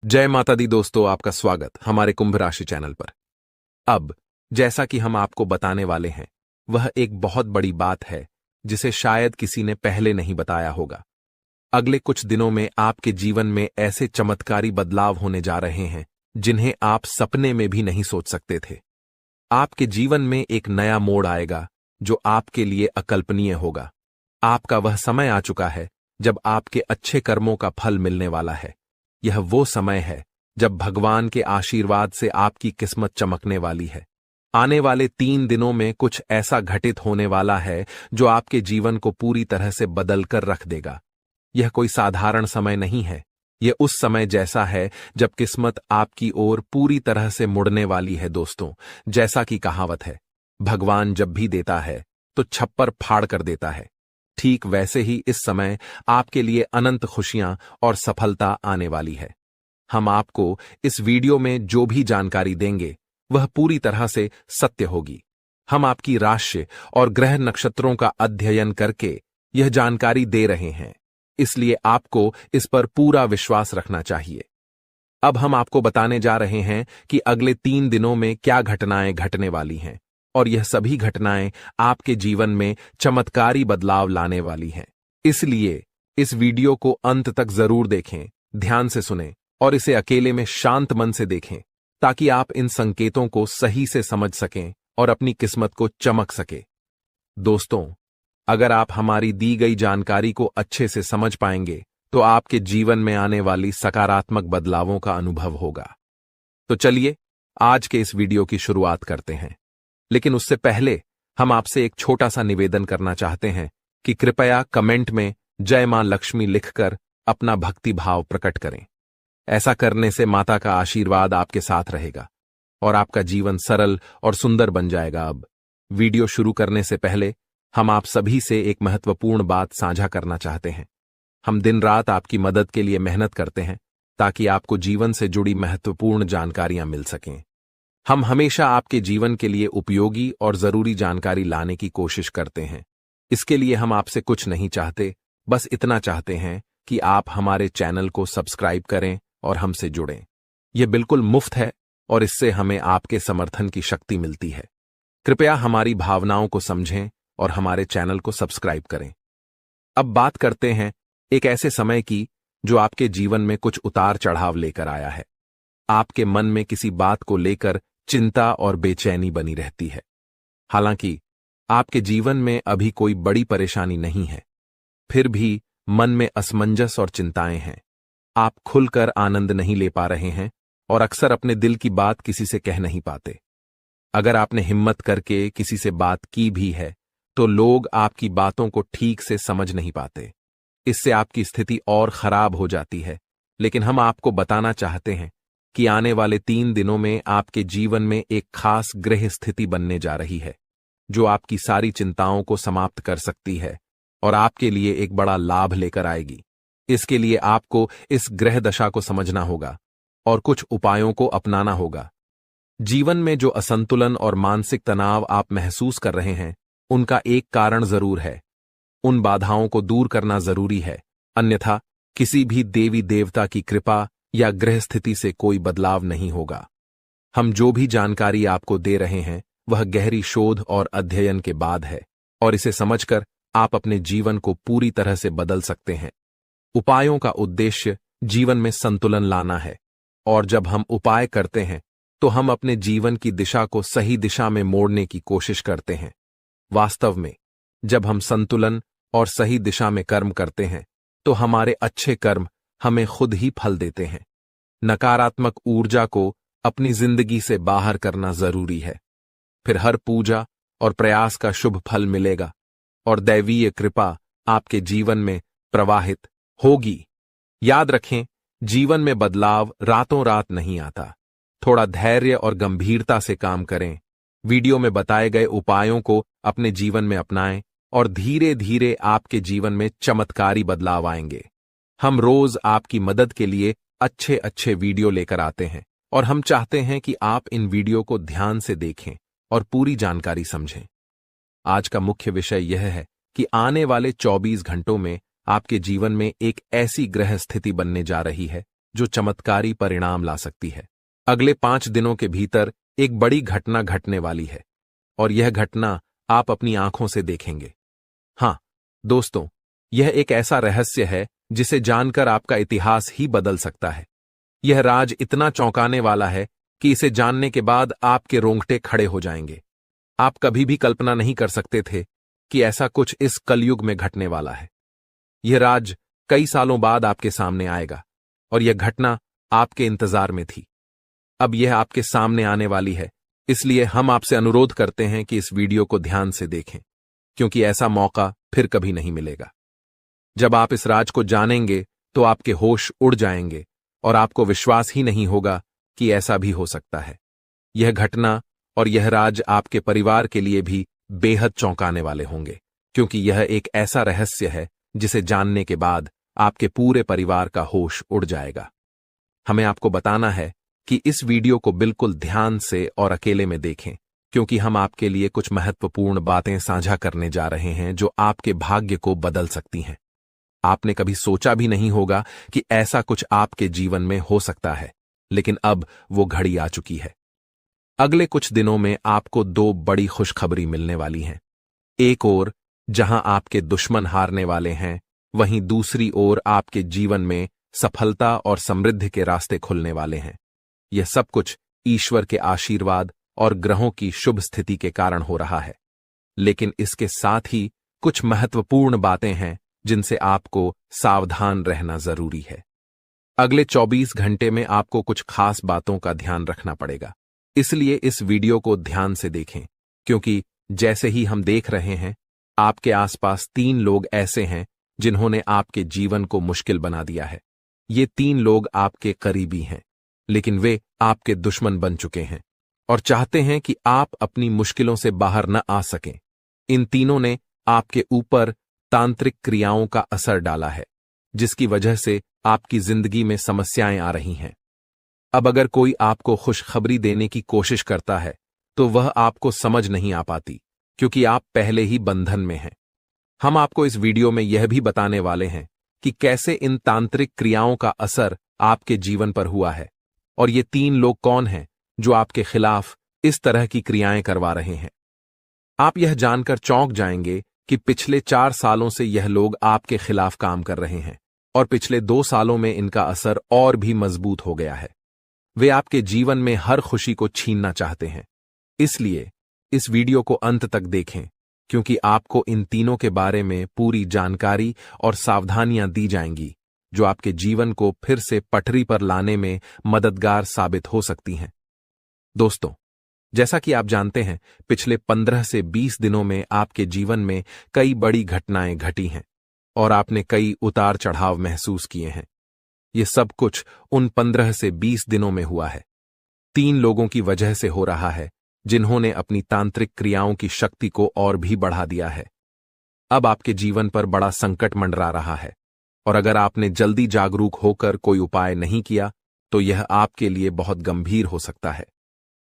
जय माता दी दोस्तों, आपका स्वागत हमारे कुंभ राशि चैनल पर। अब जैसा कि हम आपको बताने वाले हैं, वह एक बहुत बड़ी बात है जिसे शायद किसी ने पहले नहीं बताया होगा। अगले कुछ दिनों में आपके जीवन में ऐसे चमत्कारी बदलाव होने जा रहे हैं जिन्हें आप सपने में भी नहीं सोच सकते थे। आपके जीवन में एक नया मोड़ आएगा जो आपके लिए अकल्पनीय होगा। आपका वह समय आ चुका है जब आपके अच्छे कर्मों का फल मिलने वाला है। यह वो समय है जब भगवान के आशीर्वाद से आपकी किस्मत चमकने वाली है। आने वाले 3 दिनों में कुछ ऐसा घटित होने वाला है जो आपके जीवन को पूरी तरह से बदल कर रख देगा। यह कोई साधारण समय नहीं है। यह उस समय जैसा है जब किस्मत आपकी ओर पूरी तरह से मुड़ने वाली है दोस्तों। जैसा कि कहावत है, भगवान जब भी देता है तो छप्पर फाड़ कर देता है। ठीक वैसे ही इस समय आपके लिए अनंत खुशियां और सफलता आने वाली है। हम आपको इस वीडियो में जो भी जानकारी देंगे वह पूरी तरह से सत्य होगी। हम आपकी राशि और ग्रह नक्षत्रों का अध्ययन करके यह जानकारी दे रहे हैं, इसलिए आपको इस पर पूरा विश्वास रखना चाहिए। अब हम आपको बताने जा रहे हैं कि अगले 3 दिनों में क्या घटनाएं घटने वाली हैं, और यह सभी घटनाएं आपके जीवन में चमत्कारी बदलाव लाने वाली हैं। इसलिए इस वीडियो को अंत तक जरूर देखें, ध्यान से सुनें और इसे अकेले में शांत मन से देखें, ताकि आप इन संकेतों को सही से समझ सकें और अपनी किस्मत को चमक सके। दोस्तों, अगर आप हमारी दी गई जानकारी को अच्छे से समझ पाएंगे तो आपके जीवन में आने वाली सकारात्मक बदलावों का अनुभव होगा। तो चलिए आज के इस वीडियो की शुरुआत करते हैं। लेकिन उससे पहले हम आपसे एक छोटा सा निवेदन करना चाहते हैं कि कृपया कमेंट में जय मां लक्ष्मी लिखकर अपना भक्ति भाव प्रकट करें। ऐसा करने से माता का आशीर्वाद आपके साथ रहेगा और आपका जीवन सरल और सुंदर बन जाएगा। अब वीडियो शुरू करने से पहले हम आप सभी से एक महत्वपूर्ण बात साझा करना चाहते हैं। हम दिन रात आपकी मदद के लिए मेहनत करते हैं ताकि आपको जीवन से जुड़ी महत्वपूर्ण जानकारियां मिल सकें। हम हमेशा आपके जीवन के लिए उपयोगी और जरूरी जानकारी लाने की कोशिश करते हैं। इसके लिए हम आपसे कुछ नहीं चाहते, बस इतना चाहते हैं कि आप हमारे चैनल को सब्सक्राइब करें और हमसे जुड़ें। यह बिल्कुल मुफ्त है और इससे हमें आपके समर्थन की शक्ति मिलती है। कृपया हमारी भावनाओं को समझें और हमारे चैनल को सब्सक्राइब करें। अब बात करते हैं एक ऐसे समय की जो आपके जीवन में कुछ उतार चढ़ाव लेकर आया है। आपके मन में किसी बात को लेकर चिंता और बेचैनी बनी रहती है। हालांकि आपके जीवन में अभी कोई बड़ी परेशानी नहीं है, फिर भी मन में असमंजस और चिंताएं हैं। आप खुलकर आनंद नहीं ले पा रहे हैं और अक्सर अपने दिल की बात किसी से कह नहीं पाते। अगर आपने हिम्मत करके किसी से बात की भी है तो लोग आपकी बातों को ठीक से समझ नहीं पाते। इससे आपकी स्थिति और खराब हो जाती है। लेकिन हम आपको बताना चाहते हैं कि आने वाले 3 दिनों में आपके जीवन में एक खास ग्रह स्थिति बनने जा रही है जो आपकी सारी चिंताओं को समाप्त कर सकती है और आपके लिए एक बड़ा लाभ लेकर आएगी। इसके लिए आपको इस ग्रह दशा को समझना होगा और कुछ उपायों को अपनाना होगा। जीवन में जो असंतुलन और मानसिक तनाव आप महसूस कर रहे हैं, उनका एक कारण जरूर है। उन बाधाओं को दूर करना जरूरी है, अन्यथा किसी भी देवी देवता की कृपा या ग्रह स्थिति से कोई बदलाव नहीं होगा। हम जो भी जानकारी आपको दे रहे हैं वह गहरी शोध और अध्ययन के बाद है, और इसे समझकर आप अपने जीवन को पूरी तरह से बदल सकते हैं। उपायों का उद्देश्य जीवन में संतुलन लाना है, और जब हम उपाय करते हैं तो हम अपने जीवन की दिशा को सही दिशा में मोड़ने की कोशिश करते हैं। वास्तव में जब हम संतुलन और सही दिशा में कर्म करते हैं तो हमारे अच्छे कर्म हमें खुद ही फल देते हैं। नकारात्मक ऊर्जा को अपनी जिंदगी से बाहर करना जरूरी है, फिर हर पूजा और प्रयास का शुभ फल मिलेगा और दैवीय कृपा आपके जीवन में प्रवाहित होगी। याद रखें, जीवन में बदलाव रातों रात नहीं आता। थोड़ा धैर्य और गंभीरता से काम करें। वीडियो में बताए गए उपायों को अपने जीवन में अपनाएं और धीरे धीरे आपके जीवन में चमत्कारी बदलाव आएंगे। हम रोज आपकी मदद के लिए अच्छे अच्छे वीडियो लेकर आते हैं और हम चाहते हैं कि आप इन वीडियो को ध्यान से देखें और पूरी जानकारी समझें। आज का मुख्य विषय यह है कि आने वाले 24 घंटों में आपके जीवन में एक ऐसी ग्रह स्थिति बनने जा रही है जो चमत्कारी परिणाम ला सकती है। अगले 5 दिनों के भीतर एक बड़ी घटना घटने वाली है और यह घटना आप अपनी आंखों से देखेंगे। हाँ दोस्तों, यह एक ऐसा रहस्य है जिसे जानकर आपका इतिहास ही बदल सकता है। यह राज इतना चौंकाने वाला है कि इसे जानने के बाद आपके रोंगटे खड़े हो जाएंगे। आप कभी भी कल्पना नहीं कर सकते थे कि ऐसा कुछ इस कलयुग में घटने वाला है। यह राज कई सालों बाद आपके सामने आएगा और यह घटना आपके इंतजार में थी। अब यह आपके सामने आने वाली है, इसलिए हम आपसे अनुरोध करते हैं कि इस वीडियो को ध्यान से देखें, क्योंकि ऐसा मौका फिर कभी नहीं मिलेगा। जब आप इस राज को जानेंगे तो आपके होश उड़ जाएंगे और आपको विश्वास ही नहीं होगा कि ऐसा भी हो सकता है। यह घटना और यह राज आपके परिवार के लिए भी बेहद चौंकाने वाले होंगे, क्योंकि यह एक ऐसा रहस्य है जिसे जानने के बाद आपके पूरे परिवार का होश उड़ जाएगा। हमें आपको बताना है कि इस वीडियो को बिल्कुल ध्यान से और अकेले में देखें, क्योंकि हम आपके लिए कुछ महत्वपूर्ण बातें साझा करने जा रहे हैं जो आपके भाग्य को बदल सकती हैं। आपने कभी सोचा भी नहीं होगा कि ऐसा कुछ आपके जीवन में हो सकता है, लेकिन अब वो घड़ी आ चुकी है। अगले कुछ दिनों में आपको 2 बड़ी खुशखबरी मिलने वाली हैं। एक ओर जहां आपके दुश्मन हारने वाले हैं, वहीं दूसरी ओर आपके जीवन में सफलता और समृद्धि के रास्ते खुलने वाले हैं। यह सब कुछ ईश्वर के आशीर्वाद और ग्रहों की शुभ स्थिति के कारण हो रहा है, लेकिन इसके साथ ही कुछ महत्वपूर्ण बातें हैं जिनसे आपको सावधान रहना जरूरी है। अगले 24 घंटे में आपको कुछ खास बातों का ध्यान रखना पड़ेगा, इसलिए इस वीडियो को ध्यान से देखें, क्योंकि जैसे ही हम देख रहे हैं, आपके आसपास 3 लोग ऐसे हैं जिन्होंने आपके जीवन को मुश्किल बना दिया है। ये 3 लोग आपके करीबी हैं, लेकिन वे आपके दुश्मन बन चुके हैं और चाहते हैं कि आप अपनी मुश्किलों से बाहर न आ सकें। इन तीनों ने आपके ऊपर तांत्रिक क्रियाओं का असर डाला है, जिसकी वजह से आपकी जिंदगी में समस्याएं आ रही हैं। अब अगर कोई आपको खुशखबरी देने की कोशिश करता है, तो वह आपको समझ नहीं आ पाती, क्योंकि आप पहले ही बंधन में हैं। हम आपको इस वीडियो में यह भी बताने वाले हैं कि कैसे इन तांत्रिक क्रियाओं का असर आपके जीवन पर हुआ है और ये 3 लोग कौन हैं जो आपके खिलाफ इस तरह की क्रियाएं करवा रहे हैं। आप यह जानकर चौंक जाएंगे कि पिछले 4 सालों से यह लोग आपके खिलाफ काम कर रहे हैं और पिछले 2 सालों में इनका असर और भी मजबूत हो गया है। वे आपके जीवन में हर खुशी को छीनना चाहते हैं, इसलिए इस वीडियो को अंत तक देखें, क्योंकि आपको इन तीनों के बारे में पूरी जानकारी और सावधानियां दी जाएंगी जो आपके जीवन को फिर से पटरी पर लाने में मददगार साबित हो सकती हैं। दोस्तों, जैसा कि आप जानते हैं, पिछले 15 से 20 दिनों में आपके जीवन में कई बड़ी घटनाएं घटी हैं और आपने कई उतार चढ़ाव महसूस किए हैं। ये सब कुछ उन 15 से 20 दिनों में हुआ है। 3 लोगों की वजह से हो रहा है, जिन्होंने अपनी तांत्रिक क्रियाओं की शक्ति को और भी बढ़ा दिया है। अब आपके जीवन पर बड़ा संकट मंडरा रहा है और अगर आपने जल्दी जागरूक होकर कोई उपाय नहीं किया, तो यह आपके लिए बहुत गंभीर हो सकता है।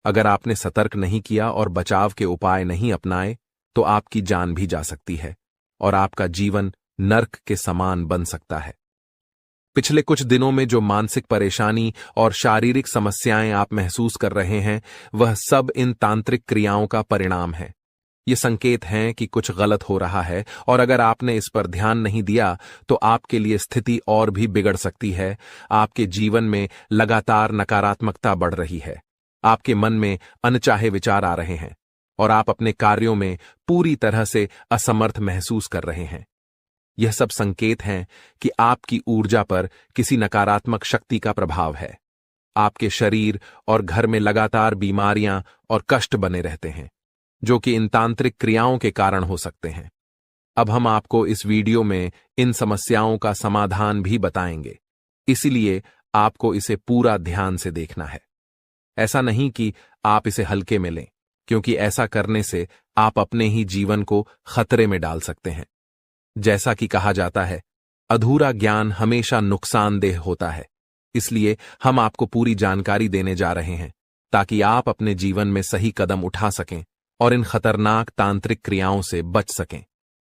अगर आपने सतर्क नहीं किया और बचाव के उपाय नहीं अपनाए, तो आपकी जान भी जा सकती है और आपका जीवन नर्क के समान बन सकता है। पिछले कुछ दिनों में जो मानसिक परेशानी और शारीरिक समस्याएं आप महसूस कर रहे हैं, वह सब इन तांत्रिक क्रियाओं का परिणाम है। ये संकेत हैं कि कुछ गलत हो रहा है और अगर आपने इस पर ध्यान नहीं दिया, तो आपके लिए स्थिति और भी बिगड़ सकती है। आपके जीवन में लगातार नकारात्मकता बढ़ रही है, आपके मन में अनचाहे विचार आ रहे हैं और आप अपने कार्यों में पूरी तरह से असमर्थ महसूस कर रहे हैं। यह सब संकेत हैं कि आपकी ऊर्जा पर किसी नकारात्मक शक्ति का प्रभाव है। आपके शरीर और घर में लगातार बीमारियां और कष्ट बने रहते हैं, जो कि इन तांत्रिक क्रियाओं के कारण हो सकते हैं। अब हम आपको इस वीडियो में इन समस्याओं का समाधान भी बताएंगे, इसलिए आपको इसे पूरा ध्यान से देखना है। ऐसा नहीं कि आप इसे हल्के में लें, क्योंकि ऐसा करने से आप अपने ही जीवन को खतरे में डाल सकते हैं। जैसा कि कहा जाता है, अधूरा ज्ञान हमेशा नुकसानदेह होता है, इसलिए हम आपको पूरी जानकारी देने जा रहे हैं ताकि आप अपने जीवन में सही कदम उठा सकें और इन खतरनाक तांत्रिक क्रियाओं से बच सकें।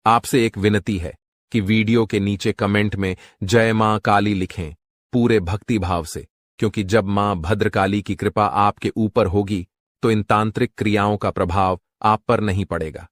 आपसे एक विनती है कि वीडियो के नीचे कमेंट में जय मां काली लिखें पूरे भक्ति भाव से, क्योंकि जब मां भद्रकाली की कृपा आपके ऊपर होगी तो इन तांत्रिक क्रियाओं का प्रभाव आप पर नहीं पड़ेगा।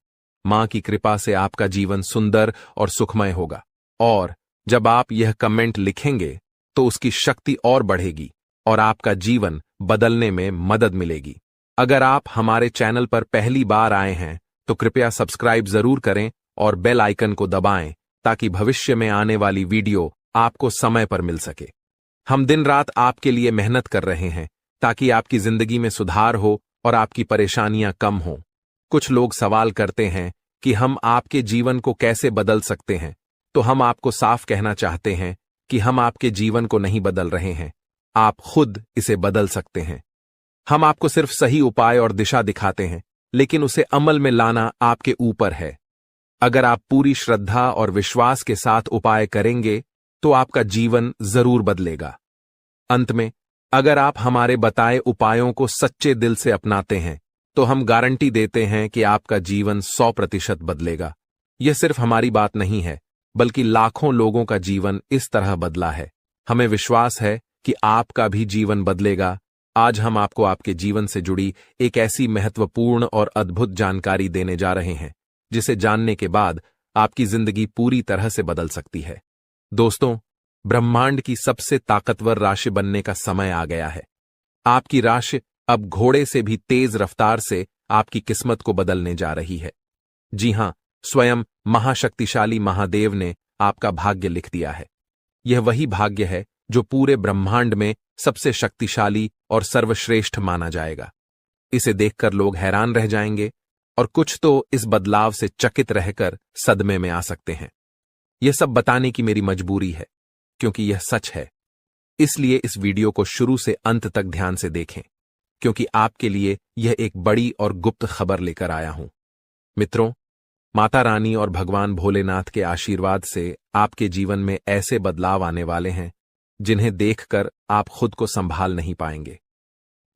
मां की कृपा से आपका जीवन सुंदर और सुखमय होगा। और जब आप यह कमेंट लिखेंगे तो उसकी शक्ति और बढ़ेगी और आपका जीवन बदलने में मदद मिलेगी। अगर आप हमारे चैनल पर पहली बार आए हैं तो कृपया सब्सक्राइब जरूर करें और बेल आइकन को दबाएं ताकि भविष्य में आने वाली वीडियो आपको समय पर मिल सके। हम दिन रात आपके लिए मेहनत कर रहे हैं ताकि आपकी जिंदगी में सुधार हो और आपकी परेशानियां कम हों। कुछ लोग सवाल करते हैं कि हम आपके जीवन को कैसे बदल सकते हैं, तो हम आपको साफ कहना चाहते हैं कि हम आपके जीवन को नहीं बदल रहे हैं, आप खुद इसे बदल सकते हैं। हम आपको सिर्फ सही उपाय और दिशा दिखाते हैं, लेकिन उसे अमल में लाना आपके ऊपर है। अगर आप पूरी श्रद्धा और विश्वास के साथ उपाय करेंगे तो आपका जीवन जरूर बदलेगा। अंत में, अगर आप हमारे बताए उपायों को सच्चे दिल से अपनाते हैं तो हम गारंटी देते हैं कि आपका जीवन 100% बदलेगा। यह सिर्फ हमारी बात नहीं है, बल्कि लाखों लोगों का जीवन इस तरह बदला है। हमें विश्वास है कि आपका भी जीवन बदलेगा। आज हम आपको आपके जीवन से जुड़ी एक ऐसी महत्वपूर्ण और अद्भुत जानकारी देने जा रहे हैं जिसे जानने के बाद आपकी जिंदगी पूरी तरह से बदल सकती है। दोस्तों, ब्रह्मांड की सबसे ताकतवर राशि बनने का समय आ गया है। आपकी राशि अब घोड़े से भी तेज रफ्तार से आपकी किस्मत को बदलने जा रही है। जी हां, स्वयं महाशक्तिशाली महादेव ने आपका भाग्य लिख दिया है। यह वही भाग्य है जो पूरे ब्रह्मांड में सबसे शक्तिशाली और सर्वश्रेष्ठ माना जाएगा। इसे देखकर लोग हैरान रह जाएंगे और कुछ तो इस बदलाव से चकित रहकर सदमे में आ सकते हैं। यह सब बताने की मेरी मजबूरी है, क्योंकि यह सच है। इसलिए इस वीडियो को शुरू से अंत तक ध्यान से देखें, क्योंकि आपके लिए यह एक बड़ी और गुप्त खबर लेकर आया हूं। मित्रों, माता रानी और भगवान भोलेनाथ के आशीर्वाद से आपके जीवन में ऐसे बदलाव आने वाले हैं जिन्हें देखकर आप खुद को संभाल नहीं पाएंगे।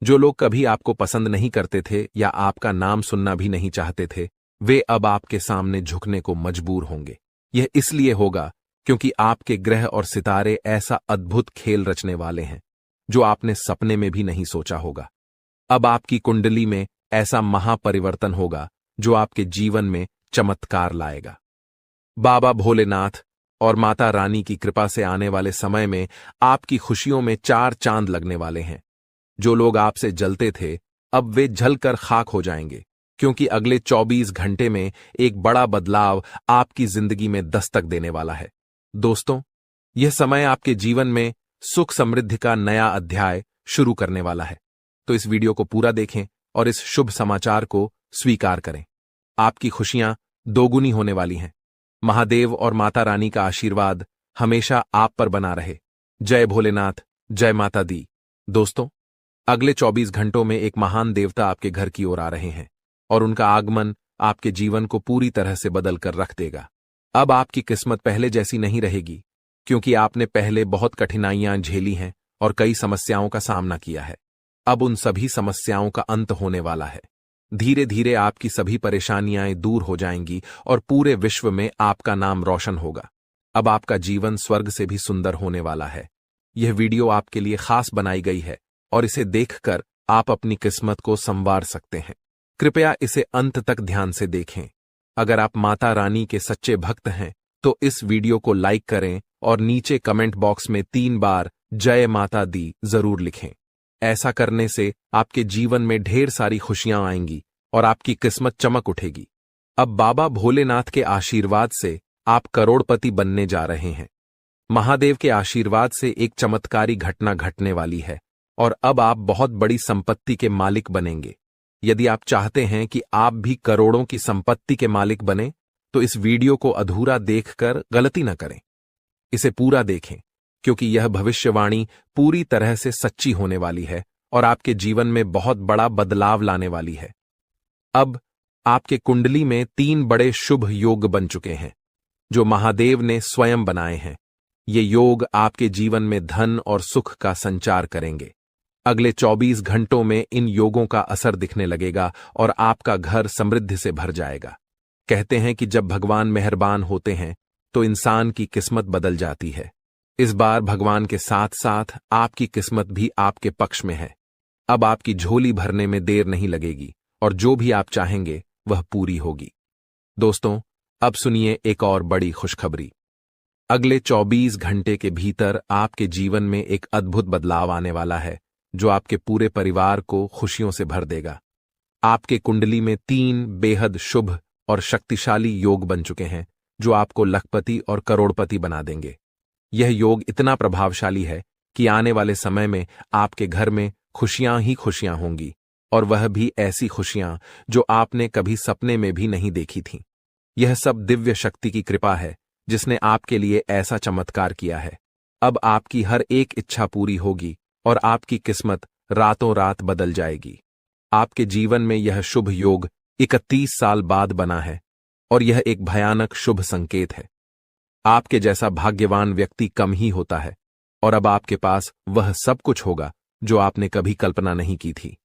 जो लोग कभी आपको पसंद नहीं करते थे या आपका नाम सुनना भी नहीं चाहते थे, वे अब आपके सामने झुकने को मजबूर होंगे। यह इसलिए होगा क्योंकि आपके ग्रह और सितारे ऐसा अद्भुत खेल रचने वाले हैं जो आपने सपने में भी नहीं सोचा होगा। अब आपकी कुंडली में ऐसा महापरिवर्तन होगा जो आपके जीवन में चमत्कार लाएगा। बाबा भोलेनाथ और माता रानी की कृपा से आने वाले समय में आपकी खुशियों में 4 चांद लगने वाले हैं। जो लोग आपसे जलते थे, अब वे जलकर खाक हो जाएंगे, क्योंकि अगले 24 घंटे में एक बड़ा बदलाव आपकी जिंदगी में दस्तक देने वाला है। दोस्तों, यह समय आपके जीवन में सुख समृद्धि का नया अध्याय शुरू करने वाला है। तो इस वीडियो को पूरा देखें और इस शुभ समाचार को स्वीकार करें। आपकी खुशियां दोगुनी होने वाली हैं। महादेव और माता रानी का आशीर्वाद हमेशा आप पर बना रहे। जय भोलेनाथ, जय माता दी। दोस्तों, अगले 24 घंटों में एक महान देवता आपके घर की ओर आ रहे हैं और उनका आगमन आपके जीवन को पूरी तरह से बदल कर रख देगा। अब आपकी किस्मत पहले जैसी नहीं रहेगी, क्योंकि आपने पहले बहुत कठिनाइयां झेली हैं और कई समस्याओं का सामना किया है। अब उन सभी समस्याओं का अंत होने वाला है। धीरे धीरे आपकी सभी परेशानियां दूर हो जाएंगी और पूरे विश्व में आपका नाम रोशन होगा। अब आपका जीवन स्वर्ग से भी सुंदर होने वाला है। यह वीडियो आपके लिए खास बनाई गई है और इसे देखकर आप अपनी किस्मत को संवार सकते हैं। कृपया इसे अंत तक ध्यान से देखें। अगर आप माता रानी के सच्चे भक्त हैं तो इस वीडियो को लाइक करें और नीचे कमेंट बॉक्स में 3 बार जय माता दी जरूर लिखें। ऐसा करने से आपके जीवन में ढेर सारी खुशियां आएंगी और आपकी किस्मत चमक उठेगी। अब बाबा भोलेनाथ के आशीर्वाद से आप करोड़पति बनने जा रहे हैं। महादेव के आशीर्वाद से एक चमत्कारी घटना घटने वाली है और अब आप बहुत बड़ी संपत्ति के मालिक बनेंगे। यदि आप चाहते हैं कि आप भी करोड़ों की संपत्ति के मालिक बने, तो इस वीडियो को अधूरा देखकर गलती न करें। इसे पूरा देखें, क्योंकि यह भविष्यवाणी पूरी तरह से सच्ची होने वाली है और आपके जीवन में बहुत बड़ा बदलाव लाने वाली है। अब आपके कुंडली में 3 बड़े शुभ योग बन चुके हैं, जो महादेव ने स्वयं बनाए हैं। ये योग आपके जीवन में धन और सुख का संचार करेंगे। अगले 24 घंटों में इन योगों का असर दिखने लगेगा और आपका घर समृद्धि से भर जाएगा। कहते हैं कि जब भगवान मेहरबान होते हैं तो इंसान की किस्मत बदल जाती है। इस बार भगवान के साथ साथ आपकी किस्मत भी आपके पक्ष में है। अब आपकी झोली भरने में देर नहीं लगेगी और जो भी आप चाहेंगे वह पूरी होगी। दोस्तों, अब सुनिए एक और बड़ी खुशखबरी। अगले 24 घंटे के भीतर आपके जीवन में एक अद्भुत बदलाव आने वाला है जो आपके पूरे परिवार को खुशियों से भर देगा। आपके कुंडली में 3 बेहद शुभ और शक्तिशाली योग बन चुके हैं जो आपको लखपति और करोड़पति बना देंगे। यह योग इतना प्रभावशाली है कि आने वाले समय में आपके घर में खुशियां ही खुशियां होंगी, और वह भी ऐसी खुशियां जो आपने कभी सपने में भी नहीं देखी थीं। यह सब दिव्य शक्ति की कृपा है जिसने आपके लिए ऐसा चमत्कार किया है। अब आपकी हर एक इच्छा पूरी होगी और आपकी किस्मत रातों रात बदल जाएगी। आपके जीवन में यह शुभ योग 31 साल बाद बना है और यह एक भयानक शुभ संकेत है। आपके जैसा भाग्यवान व्यक्ति कम ही होता है और अब आपके पास वह सब कुछ होगा जो आपने कभी कल्पना नहीं की थी।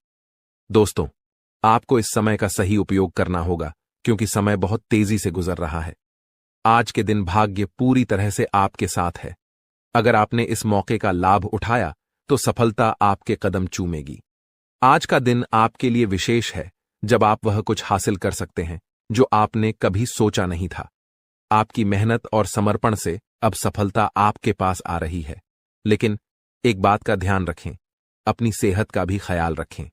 दोस्तों, आपको इस समय का सही उपयोग करना होगा क्योंकि समय बहुत तेजी से गुजर रहा है। आज के दिन भाग्य पूरी तरह से आपके साथ है। अगर आपने इस मौके का लाभ उठाया तो सफलता आपके कदम चूमेगी। आज का दिन आपके लिए विशेष है जब आप वह कुछ हासिल कर सकते हैं जो आपने कभी सोचा नहीं था। आपकी मेहनत और समर्पण से अब सफलता आपके पास आ रही है। लेकिन एक बात का ध्यान रखें, अपनी सेहत का भी ख्याल रखें।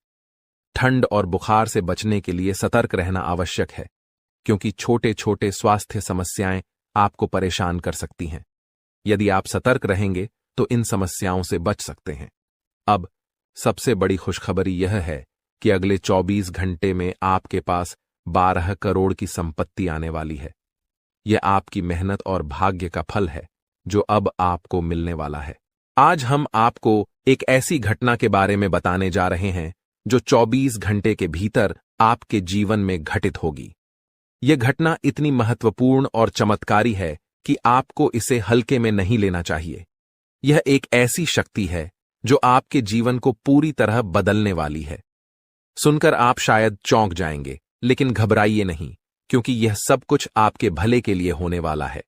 ठंड और बुखार से बचने के लिए सतर्क रहना आवश्यक है क्योंकि छोटे छोटे स्वास्थ्य समस्याएं आपको परेशान कर सकती हैं। यदि आप सतर्क रहेंगे तो इन समस्याओं से बच सकते हैं। अब सबसे बड़ी खुशखबरी यह है कि अगले 24 घंटे में आपके पास 12 करोड़ की संपत्ति आने वाली है। यह आपकी मेहनत और भाग्य का फल है जो अब आपको मिलने वाला है। आज हम आपको एक ऐसी घटना के बारे में बताने जा रहे हैं जो 24 घंटे के भीतर आपके जीवन में घटित होगी। यह घटना इतनी महत्वपूर्ण और चमत्कारी है कि आपको इसे हल्के में नहीं लेना चाहिए। यह एक ऐसी शक्ति है जो आपके जीवन को पूरी तरह बदलने वाली है। सुनकर आप शायद चौंक जाएंगे, लेकिन घबराइए नहीं क्योंकि यह सब कुछ आपके भले के लिए होने वाला है।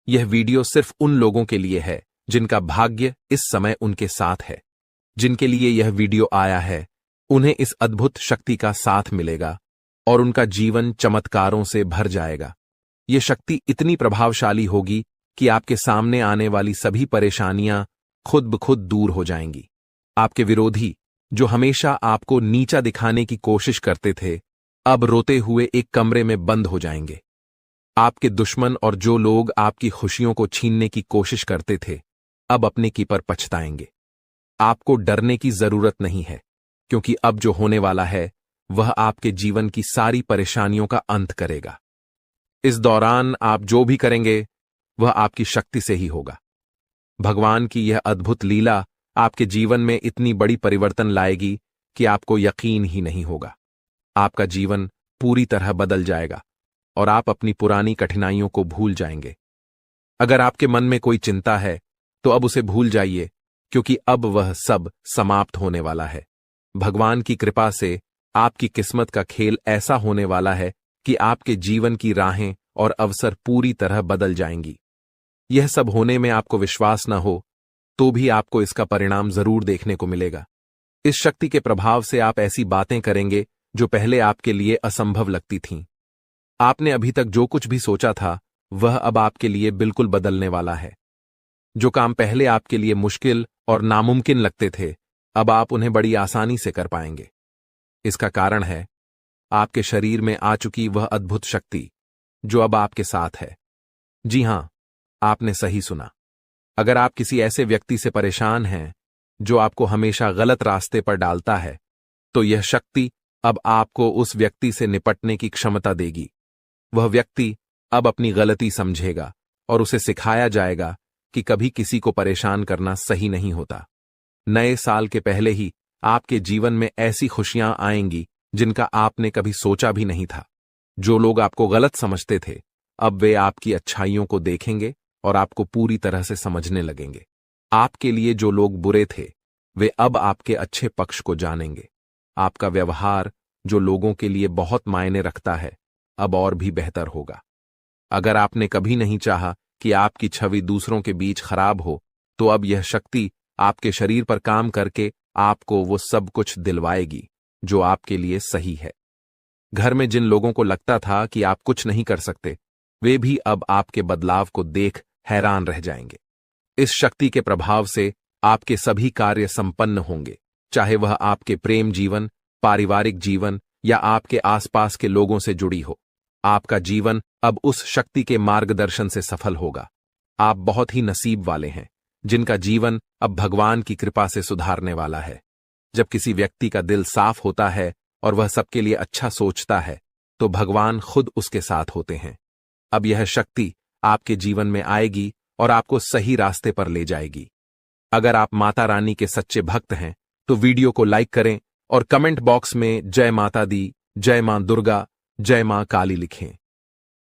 यह वीडियो सिर्फ उन लोगों के लिए है जिनका भाग्य इस समय उनके साथ है। जिनके लिए यह वीडियो आया है उन्हें इस अद्भुत शक्ति का साथ मिलेगा और उनका जीवन चमत्कारों से भर जाएगा। यह शक्ति इतनी प्रभावशाली होगी कि आपके सामने आने वाली सभी परेशानियां खुद ब खुद दूर हो जाएंगी। आपके विरोधी जो हमेशा आपको नीचा दिखाने की कोशिश करते थे, अब रोते हुए एक कमरे में बंद हो जाएंगे। आपके दुश्मन और जो लोग आपकी खुशियों को छीनने की कोशिश करते थे, अब अपने की पर पछताएंगे। आपको डरने की जरूरत नहीं है क्योंकि अब जो होने वाला है वह आपके जीवन की सारी परेशानियों का अंत करेगा। इस दौरान आप जो भी करेंगे वह आपकी शक्ति से ही होगा। भगवान की यह अद्भुत लीला आपके जीवन में इतनी बड़ी परिवर्तन लाएगी कि आपको यकीन ही नहीं होगा। आपका जीवन पूरी तरह बदल जाएगा और आप अपनी पुरानी कठिनाइयों को भूल जाएंगे। अगर आपके मन में कोई चिंता है तो अब उसे भूल जाइए क्योंकि अब वह सब समाप्त होने वाला है। भगवान की कृपा से आपकी किस्मत का खेल ऐसा होने वाला है कि आपके जीवन की राहें और अवसर पूरी तरह बदल जाएंगी। यह सब होने में आपको विश्वास न हो तो भी आपको इसका परिणाम जरूर देखने को मिलेगा। इस शक्ति के प्रभाव से आप ऐसी बातें करेंगे जो पहले आपके लिए असंभव लगती थीं। आपने अभी तक जो कुछ भी सोचा था वह अब आपके लिए बिल्कुल बदलने वाला है। जो काम पहले आपके लिए मुश्किल और नामुमकिन लगते थे, अब आप उन्हें बड़ी आसानी से कर पाएंगे। इसका कारण है आपके शरीर में आ चुकी वह अद्भुत शक्ति जो अब आपके साथ है। जी हां, आपने सही सुना। अगर आप किसी ऐसे व्यक्ति से परेशान हैं जो आपको हमेशा गलत रास्ते पर डालता है, तो यह शक्ति अब आपको उस व्यक्ति से निपटने की क्षमता देगी। वह व्यक्ति अब अपनी गलती समझेगा और उसे सिखाया जाएगा कि कभी किसी को परेशान करना सही नहीं होता। नए साल के पहले ही आपके जीवन में ऐसी खुशियां आएंगी जिनका आपने कभी सोचा भी नहीं था। जो लोग आपको गलत समझते थे, अब वे आपकी अच्छाइयों को देखेंगे और आपको पूरी तरह से समझने लगेंगे। आपके लिए जो लोग बुरे थे, वे अब आपके अच्छे पक्ष को जानेंगे। आपका व्यवहार जो लोगों के लिए बहुत मायने रखता है, अब और भी बेहतर होगा। अगर आपने कभी नहीं चाहा कि आपकी छवि दूसरों के बीच खराब हो, तो अब यह शक्ति आपके शरीर पर काम करके आपको वो सब कुछ दिलवाएगी जो आपके लिए सही है। घर में जिन लोगों को लगता था कि आप कुछ नहीं कर सकते, वे भी अब आपके बदलाव को देख हैरान रह जाएंगे। इस शक्ति के प्रभाव से आपके सभी कार्य संपन्न होंगे, चाहे वह आपके प्रेम जीवन, पारिवारिक जीवन या आपके आसपास के लोगों से जुड़ी हो। आपका जीवन अब उस शक्ति के मार्गदर्शन से सफल होगा। आप बहुत ही नसीब वाले हैं जिनका जीवन अब भगवान की कृपा से सुधारने वाला है। जब किसी व्यक्ति का दिल साफ होता है और वह सबके लिए अच्छा सोचता है, तो भगवान खुद उसके साथ होते हैं। अब यह शक्ति आपके जीवन में आएगी और आपको सही रास्ते पर ले जाएगी। अगर आप माता रानी के सच्चे भक्त हैं, तो वीडियो को लाइक करें और कमेंट बॉक्स में जय माता दी, जय मां दुर्गा, जय मां काली लिखें।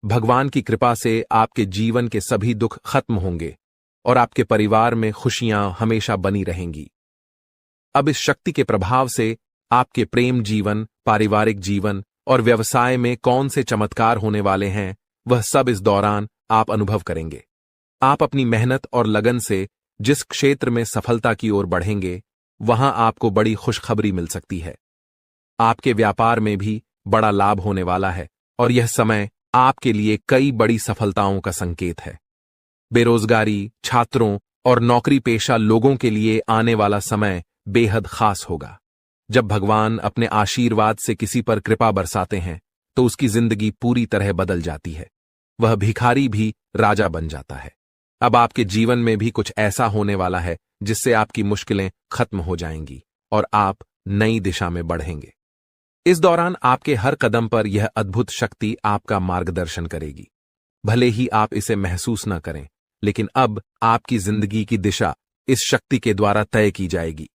भगवान की कृपा से आपके जीवन के सभी दुख खत्म होंगे और आपके परिवार में खुशियां हमेशा बनी रहेंगी। अब इस शक्ति के प्रभाव से आपके प्रेम जीवन, पारिवारिक जीवन और व्यवसाय में कौन से चमत्कार होने वाले हैं, वह सब इस दौरान आप अनुभव करेंगे। आप अपनी मेहनत और लगन से जिस क्षेत्र में सफलता की ओर बढ़ेंगे, वहां आपको बड़ी खुशखबरी मिल सकती है। आपके व्यापार में भी बड़ा लाभ होने वाला है और यह समय आपके लिए कई बड़ी सफलताओं का संकेत है। बेरोजगारी, छात्रों और नौकरी पेशा लोगों के लिए आने वाला समय बेहद खास होगा। जब भगवान अपने आशीर्वाद से किसी पर कृपा बरसाते हैं, तो उसकी जिंदगी पूरी तरह बदल जाती है। वह भिखारी भी राजा बन जाता है। अब आपके जीवन में भी कुछ ऐसा होने वाला है जिससे आपकी मुश्किलें खत्म हो जाएंगी और आप नई दिशा में बढ़ेंगे। इस दौरान आपके हर कदम पर यह अद्भुत शक्ति आपका मार्गदर्शन करेगी। भले ही आप इसे महसूस न करें, लेकिन अब आपकी जिंदगी की दिशा इस शक्ति के द्वारा तय की जाएगी।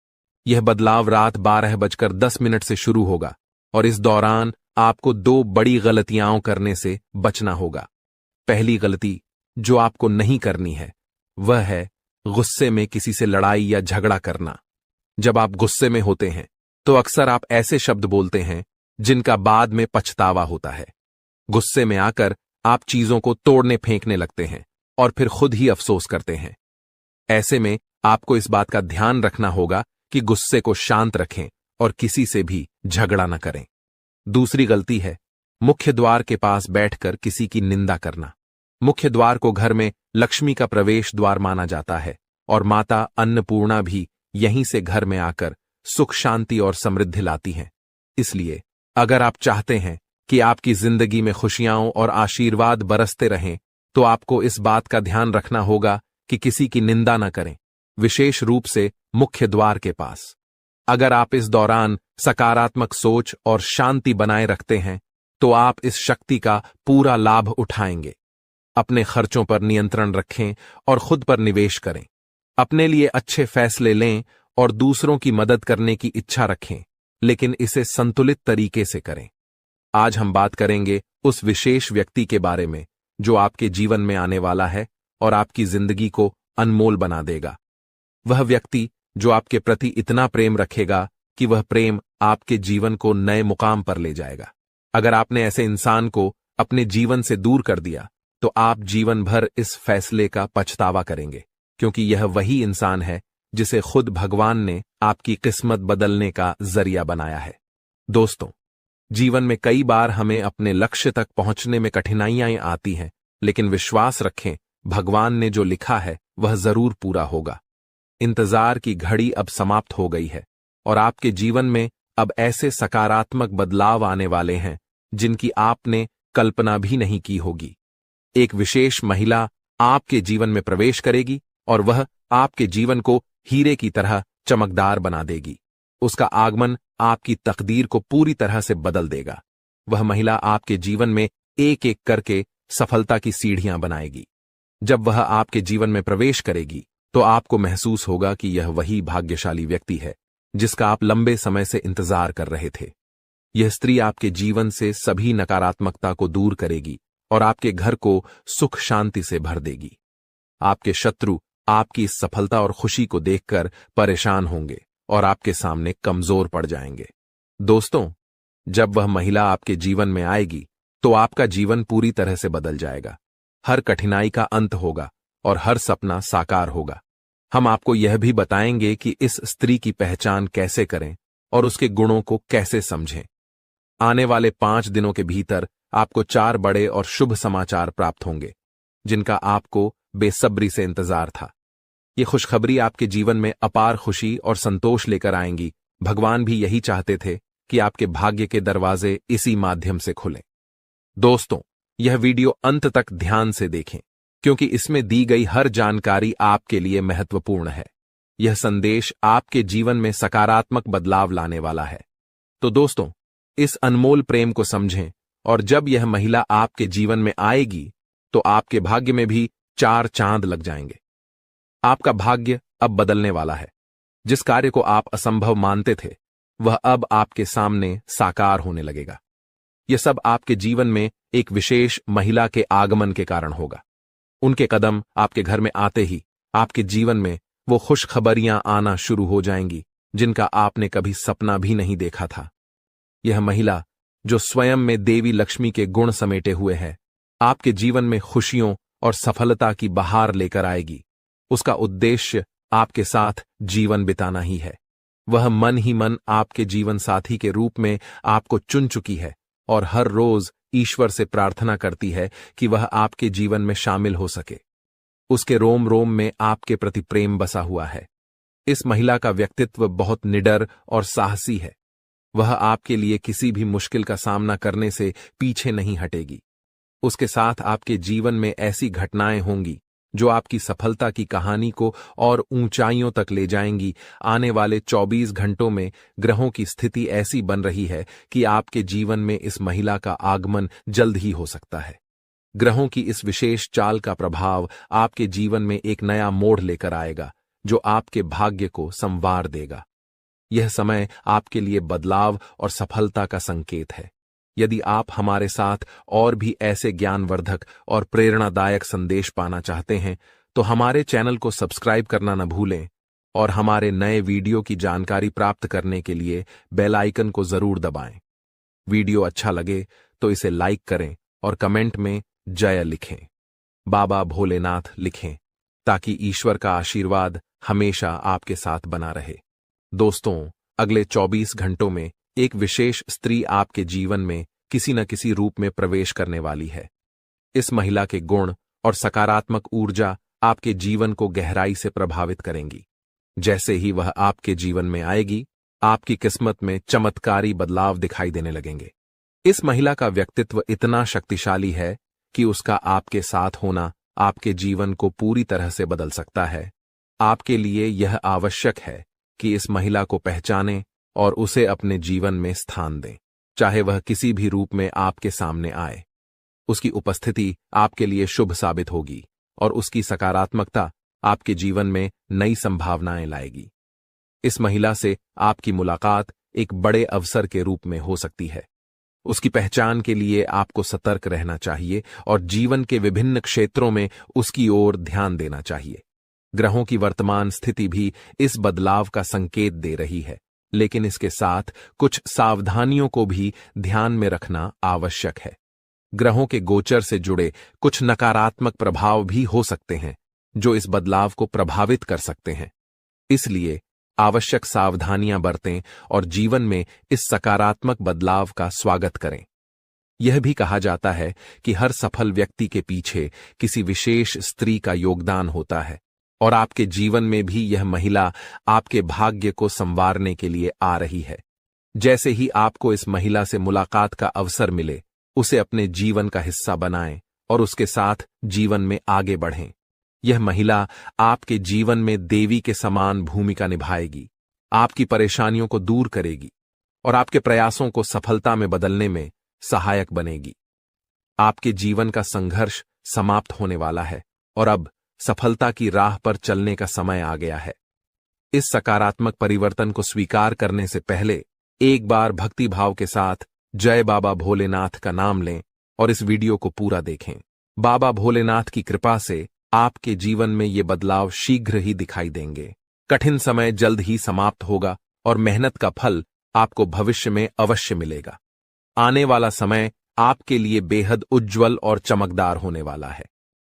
यह बदलाव रात 12:10 से शुरू होगा और इस दौरान आपको 2 बड़ी गलतियां करने से बचना होगा। पहली गलती जो आपको नहीं करनी है, वह है गुस्से में किसी से लड़ाई या झगड़ा करना। जब आप गुस्से में होते हैं, तो अक्सर आप ऐसे शब्द बोलते हैं जिनका बाद में पछतावा होता है। गुस्से में आकर आप चीजों को तोड़ने फेंकने लगते हैं और फिर खुद ही अफसोस करते हैं। ऐसे में आपको इस बात का ध्यान रखना होगा कि गुस्से को शांत रखें और किसी से भी झगड़ा न करें। दूसरी गलती है मुख्य द्वार के पास बैठकर किसी की निंदा करना। मुख्य द्वार को घर में लक्ष्मी का प्रवेश द्वार माना जाता है और माता अन्नपूर्णा भी यहीं से घर में आकर सुख, शांति और समृद्धि लाती हैं। इसलिए अगर आप चाहते हैं कि आपकी जिंदगी में खुशियां और आशीर्वाद बरसते रहें, तो आपको इस बात का ध्यान रखना होगा कि किसी की निंदा न करें, विशेष रूप से मुख्य द्वार के पास। अगर आप इस दौरान सकारात्मक सोच और शांति बनाए रखते हैं, तो आप इस शक्ति का पूरा लाभ उठाएंगे। अपने खर्चों पर नियंत्रण रखें और खुद पर निवेश करें। अपने लिए अच्छे फैसले लें और दूसरों की मदद करने की इच्छा रखें, लेकिन इसे संतुलित तरीके से करें। आज हम बात करेंगे उस विशेष व्यक्ति के बारे में जो आपके जीवन में आने वाला है और आपकी जिंदगी को अनमोल बना देगा। वह व्यक्ति जो आपके प्रति इतना प्रेम रखेगा कि वह प्रेम आपके जीवन को नए मुकाम पर ले जाएगा। अगर आपने ऐसे इंसान को अपने जीवन से दूर कर दिया, तो आप जीवन भर इस फैसले का पछतावा करेंगे, क्योंकि यह वही इंसान है जिसे खुद भगवान ने आपकी किस्मत बदलने का जरिया बनाया है। दोस्तों, जीवन में कई बार हमें अपने लक्ष्य तक पहुंचने में कठिनाइयां आती हैं, लेकिन विश्वास रखें, भगवान ने जो लिखा है वह जरूर पूरा होगा। इंतजार की घड़ी अब समाप्त हो गई है और आपके जीवन में अब ऐसे सकारात्मक बदलाव आने वाले हैं जिनकी आपने कल्पना भी नहीं की होगी। एक विशेष महिला आपके जीवन में प्रवेश करेगी और वह आपके जीवन को हीरे की तरह चमकदार बना देगी। उसका आगमन आपकी तकदीर को पूरी तरह से बदल देगा। वह महिला आपके जीवन में एक एक करके सफलता की सीढ़ियां बनाएगी। जब वह आपके जीवन में प्रवेश करेगी, तो आपको महसूस होगा कि यह वही भाग्यशाली व्यक्ति है जिसका आप लंबे समय से इंतजार कर रहे थे। यह स्त्री आपके जीवन से सभी नकारात्मकता को दूर करेगी और आपके घर को सुख शांति से भर देगी। आपके शत्रु आपकी इस सफलता और खुशी को देखकर परेशान होंगे और आपके सामने कमजोर पड़ जाएंगे। दोस्तों, जब वह महिला आपके जीवन में आएगी, तो आपका जीवन पूरी तरह से बदल जाएगा। हर कठिनाई का अंत होगा और हर सपना साकार होगा। हम आपको यह भी बताएंगे कि इस स्त्री की पहचान कैसे करें और उसके गुणों को कैसे समझें। आने वाले 5 दिनों के भीतर आपको 4 बड़े और शुभ समाचार प्राप्त होंगे, जिनका आपको बेसब्री से इंतजार था। ये खुशखबरी आपके जीवन में अपार खुशी और संतोष लेकर आएंगी। भगवान भी यही चाहते थे कि आपके भाग्य के दरवाजे इसी माध्यम से खुलें। दोस्तों, यह वीडियो अंत तक ध्यान से देखें, क्योंकि इसमें दी गई हर जानकारी आपके लिए महत्वपूर्ण है। यह संदेश आपके जीवन में सकारात्मक बदलाव लाने वाला है। तो दोस्तों, इस अनमोल प्रेम को समझें, और जब यह महिला आपके जीवन में आएगी तो आपके भाग्य में भी 4 चांद लग जाएंगे। आपका भाग्य अब बदलने वाला है। जिस कार्य को आप असंभव मानते थे, वह अब आपके सामने साकार होने लगेगा। यह सब आपके जीवन में एक विशेष महिला के आगमन के कारण होगा। उनके कदम आपके घर में आते ही आपके जीवन में वो खुशखबरियां आना शुरू हो जाएंगी, जिनका आपने कभी सपना भी नहीं देखा था। यह महिला, जो स्वयं में देवी लक्ष्मी के गुण समेटे हुए है, आपके जीवन में खुशियों और सफलता की बहार लेकर आएगी। उसका उद्देश्य आपके साथ जीवन बिताना ही है। वह मन ही मन आपके जीवन साथी के रूप में आपको चुन चुकी है और हर रोज ईश्वर से प्रार्थना करती है कि वह आपके जीवन में शामिल हो सके। उसके रोम रोम में आपके प्रति प्रेम बसा हुआ है। इस महिला का व्यक्तित्व बहुत निडर और साहसी है। वह आपके लिए किसी भी मुश्किल का सामना करने से पीछे नहीं हटेगी। उसके साथ आपके जीवन में ऐसी घटनाएं होंगी जो आपकी सफलता की कहानी को और ऊंचाइयों तक ले जाएंगी। आने वाले 24 घंटों में ग्रहों की स्थिति ऐसी बन रही है कि आपके जीवन में इस महिला का आगमन जल्द ही हो सकता है। ग्रहों की इस विशेष चाल का प्रभाव आपके जीवन में एक नया मोड़ लेकर आएगा, जो आपके भाग्य को संवार देगा। यह समय आपके लिए बदलाव और सफलता का संकेत है। यदि आप हमारे साथ और भी ऐसे ज्ञानवर्धक और प्रेरणादायक संदेश पाना चाहते हैं, तो हमारे चैनल को सब्सक्राइब करना न भूलें और हमारे नए वीडियो की जानकारी प्राप्त करने के लिए बेल आइकन को जरूर दबाएं। वीडियो अच्छा लगे तो इसे लाइक करें और कमेंट में जय लिखें, बाबा भोलेनाथ लिखें, ताकि ईश्वर का आशीर्वाद हमेशा आपके साथ बना रहे। दोस्तों, अगले 24 घंटों में एक विशेष स्त्री आपके जीवन में किसी न किसी रूप में प्रवेश करने वाली है। इस महिला के गुण और सकारात्मक ऊर्जा आपके जीवन को गहराई से प्रभावित करेंगी। जैसे ही वह आपके जीवन में आएगी, आपकी किस्मत में चमत्कारी बदलाव दिखाई देने लगेंगे। इस महिला का व्यक्तित्व इतना शक्तिशाली है कि उसका आपके साथ होना आपके जीवन को पूरी तरह से बदल सकता है। आपके लिए यह आवश्यक है कि इस महिला को पहचानें और उसे अपने जीवन में स्थान दें, चाहे वह किसी भी रूप में आपके सामने आए। उसकी उपस्थिति आपके लिए शुभ साबित होगी और उसकी सकारात्मकता आपके जीवन में नई संभावनाएं लाएगी। इस महिला से आपकी मुलाकात एक बड़े अवसर के रूप में हो सकती है। उसकी पहचान के लिए आपको सतर्क रहना चाहिए और जीवन के विभिन्न क्षेत्रों में उसकी ओर ध्यान देना चाहिए। ग्रहों की वर्तमान स्थिति भी इस बदलाव का संकेत दे रही है, लेकिन इसके साथ कुछ सावधानियों को भी ध्यान में रखना आवश्यक है। ग्रहों के गोचर से जुड़े कुछ नकारात्मक प्रभाव भी हो सकते हैं, जो इस बदलाव को प्रभावित कर सकते हैं। इसलिए आवश्यक सावधानियां बरतें और जीवन में इस सकारात्मक बदलाव का स्वागत करें। यह भी कहा जाता है कि हर सफल व्यक्ति के पीछे किसी विशेष स्त्री का योगदान होता है, और आपके जीवन में भी यह महिला आपके भाग्य को संवारने के लिए आ रही है। जैसे ही आपको इस महिला से मुलाकात का अवसर मिले, उसे अपने जीवन का हिस्सा बनाएं और उसके साथ जीवन में आगे बढ़ें। यह महिला आपके जीवन में देवी के समान भूमिका निभाएगी, आपकी परेशानियों को दूर करेगी और आपके प्रयासों को सफलता में बदलने में सहायक बनेगी। आपके जीवन का संघर्ष समाप्त होने वाला है और अब सफलता की राह पर चलने का समय आ गया है। इस सकारात्मक परिवर्तन को स्वीकार करने से पहले एक बार भक्ति भाव के साथ जय बाबा भोलेनाथ का नाम लें और इस वीडियो को पूरा देखें। बाबा भोलेनाथ की कृपा से आपके जीवन में ये बदलाव शीघ्र ही दिखाई देंगे। कठिन समय जल्द ही समाप्त होगा और मेहनत का फल आपको भविष्य में अवश्य मिलेगा। आने वाला समय आपके लिए बेहद उज्जवल और चमकदार होने वाला है।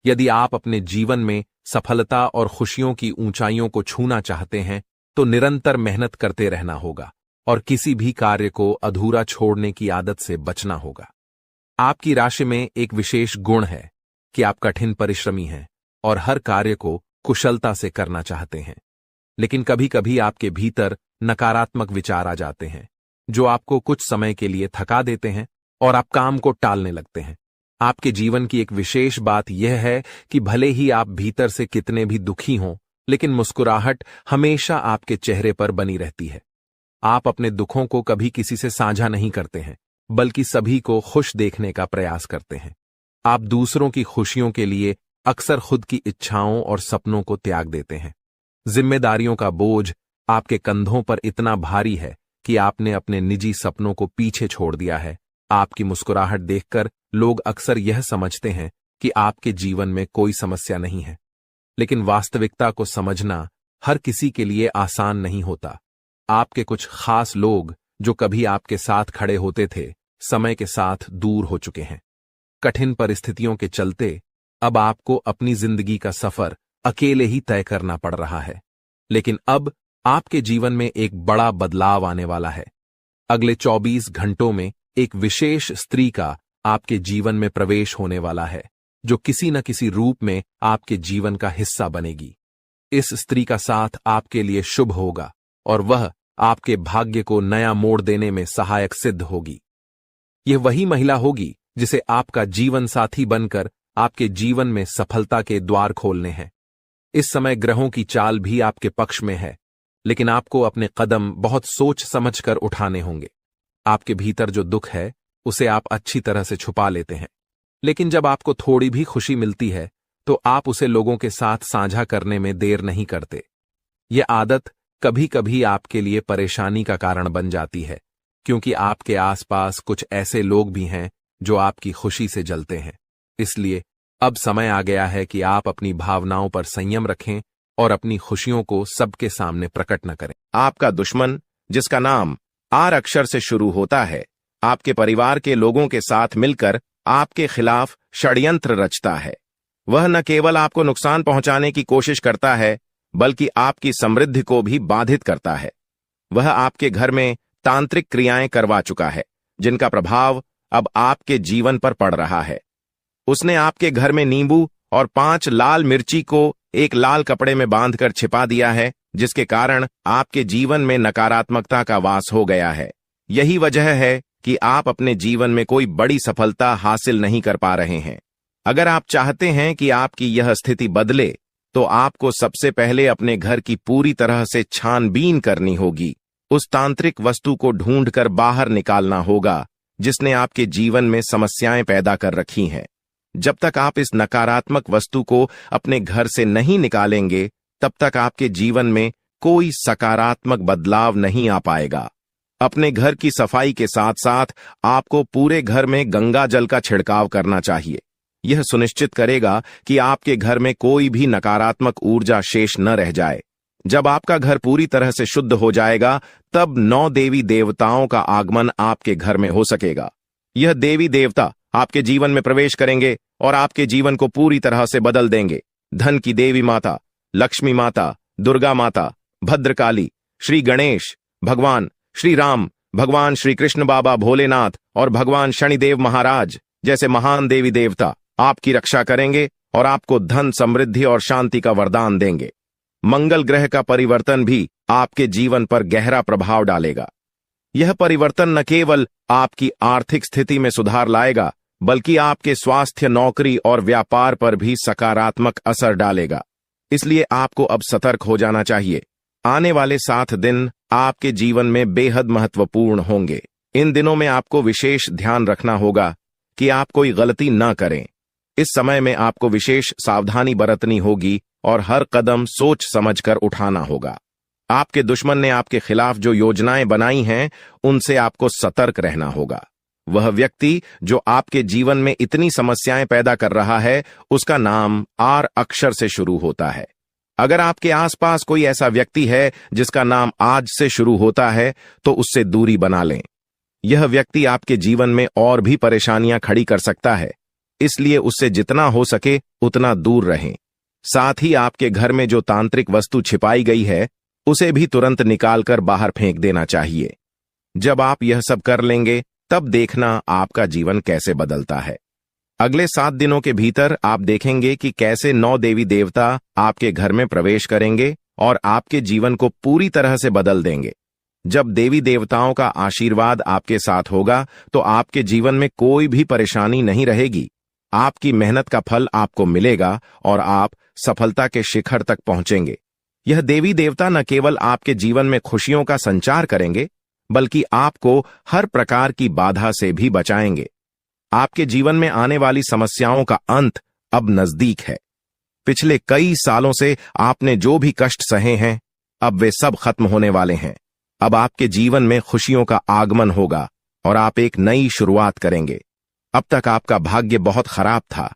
यदि आप अपने जीवन में सफलता और खुशियों की ऊंचाइयों को छूना चाहते हैं तो निरंतर मेहनत करते रहना होगा और किसी भी कार्य को अधूरा छोड़ने की आदत से बचना होगा। आपकी राशि में एक विशेष गुण है कि आप कठिन परिश्रमी हैं और हर कार्य को कुशलता से करना चाहते हैं, लेकिन कभी कभी आपके भीतर नकारात्मक विचार आ जाते हैं जो आपको कुछ समय के लिए थका देते हैं और आप काम को टालने लगते हैं। आपके जीवन की एक विशेष बात यह है कि भले ही आप भीतर से कितने भी दुखी हों, लेकिन मुस्कुराहट हमेशा आपके चेहरे पर बनी रहती है। आप अपने दुखों को कभी किसी से साझा नहीं करते हैं, बल्कि सभी को खुश देखने का प्रयास करते हैं। आप दूसरों की खुशियों के लिए अक्सर खुद की इच्छाओं और सपनों को त्याग देते हैं। जिम्मेदारियों का बोझ आपके कंधों पर इतना भारी है कि आपने अपने निजी सपनों को पीछे छोड़ दिया है। आपकी मुस्कुराहट देखकर लोग अक्सर यह समझते हैं कि आपके जीवन में कोई समस्या नहीं है, लेकिन वास्तविकता को समझना हर किसी के लिए आसान नहीं होता। आपके कुछ खास लोग जो कभी आपके साथ खड़े होते थे, समय के साथ दूर हो चुके हैं। कठिन परिस्थितियों के चलते अब आपको अपनी जिंदगी का सफर अकेले ही तय करना पड़ रहा है, लेकिन अब आपके जीवन में एक बड़ा बदलाव आने वाला है। अगले 24 घंटों में एक विशेष स्त्री का आपके जीवन में प्रवेश होने वाला है, जो किसी न किसी रूप में आपके जीवन का हिस्सा बनेगी। इस स्त्री का साथ आपके लिए शुभ होगा और वह आपके भाग्य को नया मोड़ देने में सहायक सिद्ध होगी। यह वही महिला होगी जिसे आपका जीवन साथी बनकर आपके जीवन में सफलता के द्वार खोलने हैं। इस समय ग्रहों की चाल भी आपके पक्ष में है, लेकिन आपको अपने कदम बहुत सोच समझकर उठाने होंगे। आपके भीतर जो दुख है उसे आप अच्छी तरह से छुपा लेते हैं, लेकिन जब आपको थोड़ी भी खुशी मिलती है तो आप उसे लोगों के साथ साझा करने में देर नहीं करते। यह आदत कभी कभी आपके लिए परेशानी का कारण बन जाती है, क्योंकि आपके आसपास कुछ ऐसे लोग भी हैं जो आपकी खुशी से जलते हैं। इसलिए अब समय आ गया है कि आप अपनी भावनाओं पर संयम रखें और अपनी खुशियों को सबके सामने प्रकट न करें। आपका दुश्मन, जिसका नाम आर अक्षर से शुरू होता है, आपके परिवार के लोगों के साथ मिलकर आपके खिलाफ षड्यंत्र रचता है। वह न केवल आपको नुकसान पहुंचाने की कोशिश करता है, बल्कि आपकी समृद्धि को भी बाधित करता है। वह आपके घर में तांत्रिक क्रियाएं करवा चुका है, जिनका प्रभाव अब आपके जीवन पर पड़ रहा है। उसने आपके घर में नींबू और 5 लाल मिर्ची को एक लाल कपड़े में बांधकर छिपा दिया है, जिसके कारण आपके जीवन में नकारात्मकता का वास हो गया है। यही वजह है कि आप अपने जीवन में कोई बड़ी सफलता हासिल नहीं कर पा रहे हैं। अगर आप चाहते हैं कि आपकी यह स्थिति बदले, तो आपको सबसे पहले अपने घर की पूरी तरह से छानबीन करनी होगी। उस तांत्रिक वस्तु को ढूंढकर बाहर निकालना होगा जिसने आपके जीवन में समस्याएं पैदा कर रखी हैं। जब तक आप इस नकारात्मक वस्तु को अपने घर से नहीं निकालेंगे, तब तक आपके जीवन में कोई सकारात्मक बदलाव नहीं आ पाएगा। अपने घर की सफाई के साथ साथ आपको पूरे घर में गंगा जल का छिड़काव करना चाहिए। यह सुनिश्चित करेगा कि आपके घर में कोई भी नकारात्मक ऊर्जा शेष न रह जाए। जब आपका घर पूरी तरह से शुद्ध हो जाएगा, तब 9 देवी देवताओं का आगमन आपके घर में हो सकेगा। यह देवी देवता आपके जीवन में प्रवेश करेंगे और आपके जीवन को पूरी तरह से बदल देंगे। धन की देवी माता, लक्ष्मी माता, दुर्गा माता, भद्रकाली, श्री गणेश, भगवान श्री राम, भगवान श्री कृष्ण बाबा भोलेनाथ और भगवान शनिदेव महाराज जैसे महान देवी देवता आपकी रक्षा करेंगे और आपको धन, समृद्धि और शांति का वरदान देंगे। मंगल ग्रह का परिवर्तन भी आपके जीवन पर गहरा प्रभाव डालेगा। यह परिवर्तन न केवल आपकी आर्थिक स्थिति में सुधार लाएगा, बल्कि आपके स्वास्थ्य, नौकरी और व्यापार पर भी सकारात्मक असर डालेगा। इसलिए आपको अब सतर्क हो जाना चाहिए। आने वाले 7 दिन आपके जीवन में बेहद महत्वपूर्ण होंगे। इन दिनों में आपको विशेष ध्यान रखना होगा कि आप कोई गलती न करें। इस समय में आपको विशेष सावधानी बरतनी होगी और हर कदम सोच समझकर उठाना होगा। आपके दुश्मन ने आपके खिलाफ जो योजनाएं बनाई हैं, उनसे आपको सतर्क रहना होगा। वह व्यक्ति जो आपके जीवन में इतनी समस्याएं पैदा कर रहा है, उसका नाम आर अक्षर से शुरू होता है। अगर आपके आसपास कोई ऐसा व्यक्ति है जिसका नाम आज से शुरू होता है, तो उससे दूरी बना लें। यह व्यक्ति आपके जीवन में और भी परेशानियां खड़ी कर सकता है। इसलिए उससे जितना हो सके उतना दूर रहें। साथ ही आपके घर में जो तांत्रिक वस्तु छिपाई गई है उसे भी तुरंत निकालकर बाहर फेंक देना चाहिए। जब आप यह सब कर लेंगे तब देखना आपका जीवन कैसे बदलता है। अगले 7 दिनों के भीतर आप देखेंगे कि कैसे 9 देवी देवता आपके घर में प्रवेश करेंगे और आपके जीवन को पूरी तरह से बदल देंगे। जब देवी देवताओं का आशीर्वाद आपके साथ होगा तो आपके जीवन में कोई भी परेशानी नहीं रहेगी। आपकी मेहनत का फल आपको मिलेगा और आप सफलता के शिखर तक पहुंचेंगे। यह देवी देवता न केवल आपके जीवन में खुशियों का संचार करेंगे बल्कि आपको हर प्रकार की बाधा से भी बचाएंगे। आपके जीवन में आने वाली समस्याओं का अंत अब नजदीक है। पिछले कई सालों से आपने जो भी कष्ट सहे हैं अब वे सब खत्म होने वाले हैं। अब आपके जीवन में खुशियों का आगमन होगा और आप एक नई शुरुआत करेंगे। अब तक आपका भाग्य बहुत खराब था।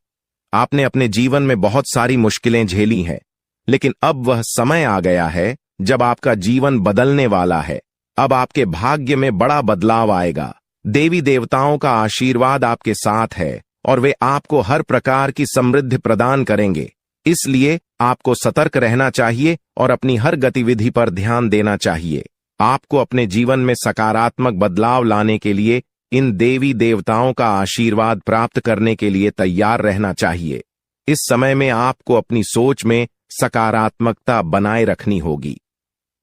आपने अपने जीवन में बहुत सारी मुश्किलें झेली हैं, लेकिन अब वह समय आ गया है जब आपका जीवन बदलने वाला है। अब आपके भाग्य में बड़ा बदलाव आएगा। देवी देवताओं का आशीर्वाद आपके साथ है और वे आपको हर प्रकार की समृद्धि प्रदान करेंगे। इसलिए आपको सतर्क रहना चाहिए और अपनी हर गतिविधि पर ध्यान देना चाहिए। आपको अपने जीवन में सकारात्मक बदलाव लाने के लिए इन देवी देवताओं का आशीर्वाद प्राप्त करने के लिए तैयार रहना चाहिए। इस समय में आपको अपनी सोच में सकारात्मकता बनाए रखनी होगी।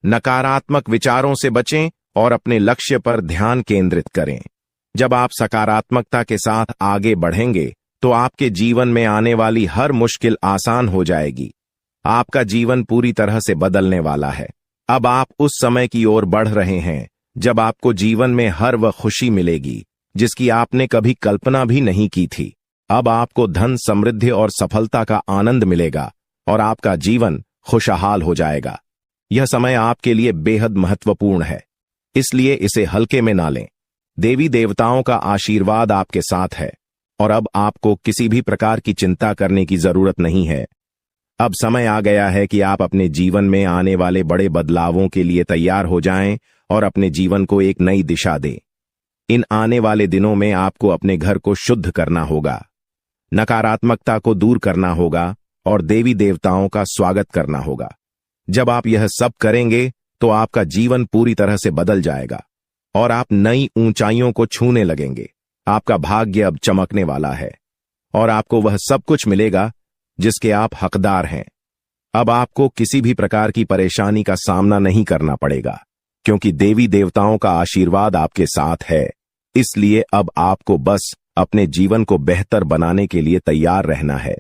नकारात्मक विचारों से बचें और अपने लक्ष्य पर ध्यान केंद्रित करें। जब आप सकारात्मकता के साथ आगे बढ़ेंगे तो आपके जीवन में आने वाली हर मुश्किल आसान हो जाएगी। आपका जीवन पूरी तरह से बदलने वाला है। अब आप उस समय की ओर बढ़ रहे हैं जब आपको जीवन में हर वह खुशी मिलेगी जिसकी आपने कभी कल्पना भी नहीं की थी। अब आपको धन, समृद्धि और सफलता का आनंद मिलेगा और आपका जीवन खुशहाल हो जाएगा। यह समय आपके लिए बेहद महत्वपूर्ण है, इसलिए इसे हल्के में ना लें। देवी देवताओं का आशीर्वाद आपके साथ है और अब आपको किसी भी प्रकार की चिंता करने की जरूरत नहीं है। अब समय आ गया है कि आप अपने जीवन में आने वाले बड़े बदलावों के लिए तैयार हो जाएं और अपने जीवन को एक नई दिशा दें। इन आने वाले दिनों में आपको अपने घर को शुद्ध करना होगा, नकारात्मकता को दूर करना होगा और देवी देवताओं का स्वागत करना होगा। जब आप यह सब करेंगे तो आपका जीवन पूरी तरह से बदल जाएगा और आप नई ऊंचाइयों को छूने लगेंगे। आपका भाग्य अब चमकने वाला है और आपको वह सब कुछ मिलेगा जिसके आप हकदार हैं। अब आपको किसी भी प्रकार की परेशानी का सामना नहीं करना पड़ेगा क्योंकि देवी देवताओं का आशीर्वाद आपके साथ है। इसलिए अब आपको बस अपने जीवन को बेहतर बनाने के लिए तैयार रहना है।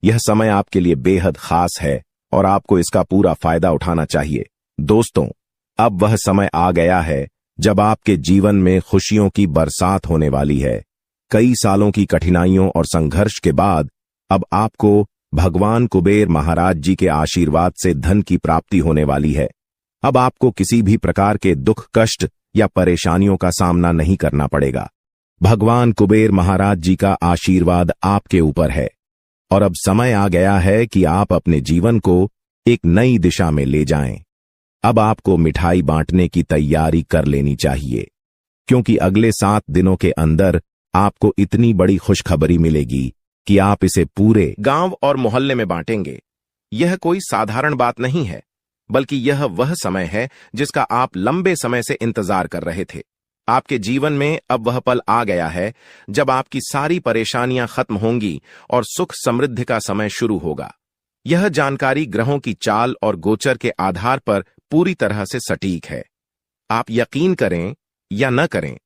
यह समय आपके लिए बेहद खास है और आपको इसका पूरा फायदा उठाना चाहिए। दोस्तों, अब वह समय आ गया है जब आपके जीवन में खुशियों की बरसात होने वाली है। कई सालों की कठिनाइयों और संघर्ष के बाद अब आपको भगवान कुबेर महाराज जी के आशीर्वाद से धन की प्राप्ति होने वाली है। अब आपको किसी भी प्रकार के दुख, कष्ट या परेशानियों का सामना नहीं करना पड़ेगा। भगवान कुबेर महाराज जी का आशीर्वाद आपके ऊपर है और अब समय आ गया है कि आप अपने जीवन को एक नई दिशा में ले जाएं। अब आपको मिठाई बांटने की तैयारी कर लेनी चाहिए क्योंकि अगले 7 दिनों के अंदर आपको इतनी बड़ी खुशखबरी मिलेगी कि आप इसे पूरे गांव और मोहल्ले में बांटेंगे। यह कोई साधारण बात नहीं है, बल्कि यह वह समय है जिसका आप लंबे समय से इंतजार कर रहे थे। आपके जीवन में अब वह पल आ गया है जब आपकी सारी परेशानियां खत्म होंगी और सुख समृद्धि का समय शुरू होगा। यह जानकारी ग्रहों की चाल और गोचर के आधार पर पूरी तरह से सटीक है। आप यकीन करें या न करें,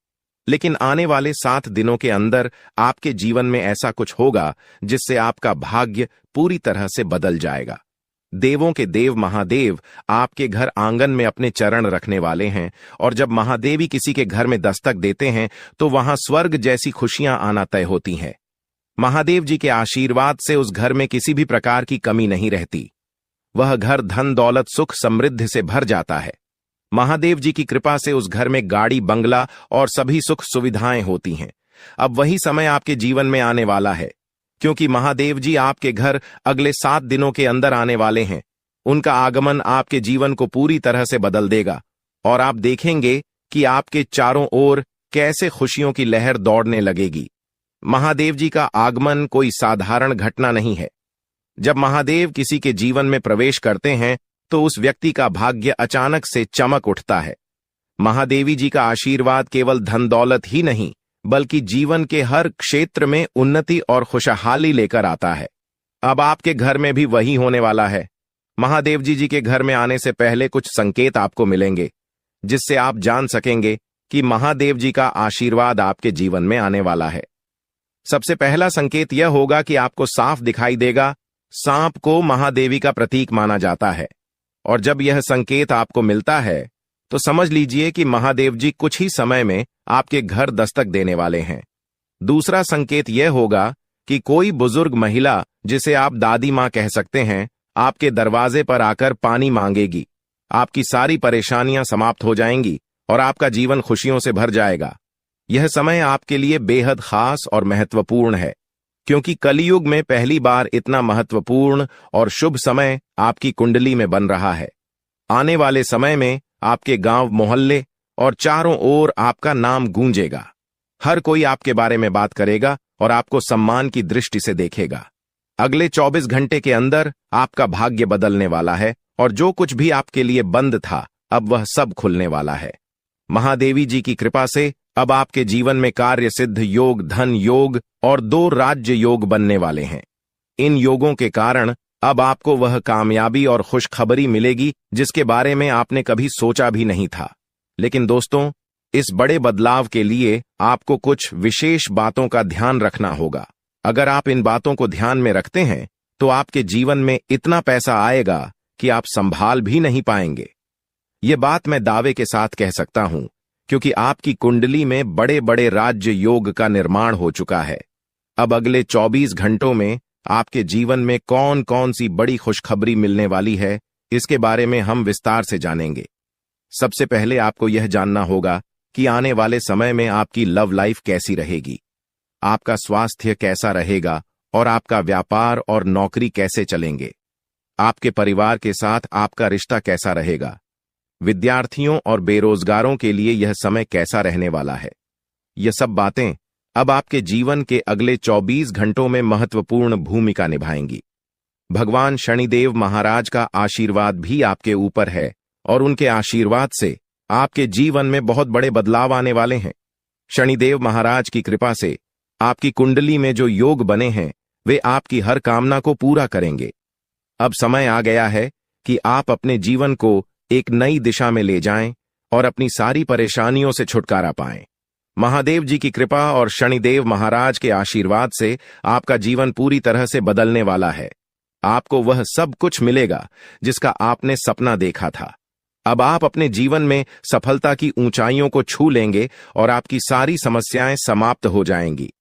लेकिन आने वाले 7 दिनों के अंदर आपके जीवन में ऐसा कुछ होगा जिससे आपका भाग्य पूरी तरह से बदल जाएगा। देवों के देव महादेव आपके घर आंगन में अपने चरण रखने वाले हैं और जब महादेवी किसी के घर में दस्तक देते हैं तो वहां स्वर्ग जैसी खुशियां आना तय होती हैं। महादेव जी के आशीर्वाद से उस घर में किसी भी प्रकार की कमी नहीं रहती। वह घर धन, दौलत, सुख, समृद्धि से भर जाता है। महादेव जी की कृपा से उस घर में गाड़ी, बंगला और सभी सुख सुविधाएं होती हैं। अब वही समय आपके जीवन में आने वाला है क्योंकि महादेव जी आपके घर अगले 7 दिनों के अंदर आने वाले हैं। उनका आगमन आपके जीवन को पूरी तरह से बदल देगा और आप देखेंगे कि आपके चारों ओर कैसे खुशियों की लहर दौड़ने लगेगी। महादेव जी का आगमन कोई साधारण घटना नहीं है। जब महादेव किसी के जीवन में प्रवेश करते हैं तो उस व्यक्ति का भाग्य अचानक से चमक उठता है। महादेवी जी का आशीर्वाद केवल धन दौलत ही नहीं बल्कि जीवन के हर क्षेत्र में उन्नति और खुशहाली लेकर आता है। अब आपके घर में भी वही होने वाला है। महादेव जी के घर में आने से पहले कुछ संकेत आपको मिलेंगे जिससे आप जान सकेंगे कि महादेव जी का आशीर्वाद आपके जीवन में आने वाला है। सबसे पहला संकेत यह होगा कि आपको साफ दिखाई देगा। सांप को महादेवी का प्रतीक माना जाता है और जब यह संकेत आपको मिलता है तो समझ लीजिए कि महादेव जी कुछ ही समय में आपके घर दस्तक देने वाले हैं। दूसरा संकेत यह होगा कि कोई बुजुर्ग महिला, जिसे आप दादी मां कह सकते हैं, आपके दरवाजे पर आकर पानी मांगेगी। आपकी सारी परेशानियां समाप्त हो जाएंगी और आपका जीवन खुशियों से भर जाएगा। यह समय आपके लिए बेहद खास और महत्वपूर्ण है क्योंकि कलयुग में पहली बार इतना महत्वपूर्ण और शुभ समय आपकी कुंडली में बन रहा है। आने वाले समय में आपके गांव, मोहल्ले और चारों ओर आपका नाम गूंजेगा। हर कोई आपके बारे में बात करेगा और आपको सम्मान की दृष्टि से देखेगा। अगले 24 घंटे के अंदर आपका भाग्य बदलने वाला है और जो कुछ भी आपके लिए बंद था अब वह सब खुलने वाला है। महादेवी जी की कृपा से अब आपके जीवन में कार्य सिद्ध योग, धन योग और 2 राज्य योग बनने वाले हैं। इन योगों के कारण अब आपको वह कामयाबी और खुशखबरी मिलेगी जिसके बारे में आपने कभी सोचा भी नहीं था। लेकिन दोस्तों, इस बड़े बदलाव के लिए आपको कुछ विशेष बातों का ध्यान रखना होगा। अगर आप इन बातों को ध्यान में रखते हैं तो आपके जीवन में इतना पैसा आएगा कि आप संभाल भी नहीं पाएंगे। ये बात मैं दावे के साथ कह सकता हूं क्योंकि आपकी कुंडली में बड़े बड़े राज्य योग का निर्माण हो चुका है। अब अगले 24 घंटों में आपके जीवन में कौन कौन सी बड़ी खुशखबरी मिलने वाली है, इसके बारे में हम विस्तार से जानेंगे। सबसे पहले आपको यह जानना होगा कि आने वाले समय में आपकी लव लाइफ कैसी रहेगी, आपका स्वास्थ्य कैसा रहेगा और आपका व्यापार और नौकरी कैसे चलेंगे। आपके परिवार के साथ आपका रिश्ता कैसा रहेगा। विद्यार्थियों और बेरोजगारों के लिए यह समय कैसा रहने वाला है। यह सब बातें अब आपके जीवन के अगले 24 घंटों में महत्वपूर्ण भूमिका निभाएंगी। भगवान शनिदेव महाराज का आशीर्वाद भी आपके ऊपर है और उनके आशीर्वाद से आपके जीवन में बहुत बड़े बदलाव आने वाले हैं। शनिदेव महाराज की कृपा से आपकी कुंडली में जो योग बने हैं वे आपकी हर कामना को पूरा करेंगे। अब समय आ गया है कि आप अपने जीवन को एक नई दिशा में ले जाएं और अपनी सारी परेशानियों से छुटकारा पाएं। महादेव जी की कृपा और शनिदेव महाराज के आशीर्वाद से आपका जीवन पूरी तरह से बदलने वाला है। आपको वह सब कुछ मिलेगा जिसका आपने सपना देखा था। अब आप अपने जीवन में सफलता की ऊंचाइयों को छू लेंगे और आपकी सारी समस्याएं समाप्त हो जाएंगी।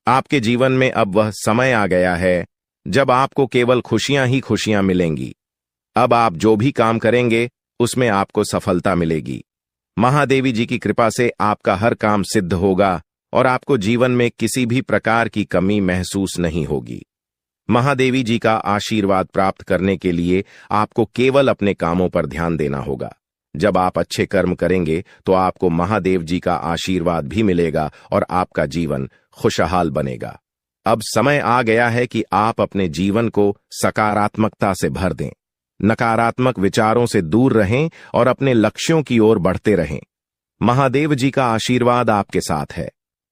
आपके जीवन में अब वह समय आ गया है जब आपको केवल खुशियां ही खुशियां मिलेंगी। अब आप जो भी काम करेंगे उसमें आपको सफलता मिलेगी। महादेवी जी की कृपा से आपका हर काम सिद्ध होगा और आपको जीवन में किसी भी प्रकार की कमी महसूस नहीं होगी। महादेवी जी का आशीर्वाद प्राप्त करने के लिए आपको केवल अपने कामों पर ध्यान देना होगा। जब आप अच्छे कर्म करेंगे तो आपको महादेव जी का आशीर्वाद भी मिलेगा और आपका जीवन खुशहाल बनेगा। अब समय आ गया है कि आप अपने जीवन को सकारात्मकता से भर दें, नकारात्मक विचारों से दूर रहें और अपने लक्ष्यों की ओर बढ़ते रहें। महादेव जी का आशीर्वाद आपके साथ है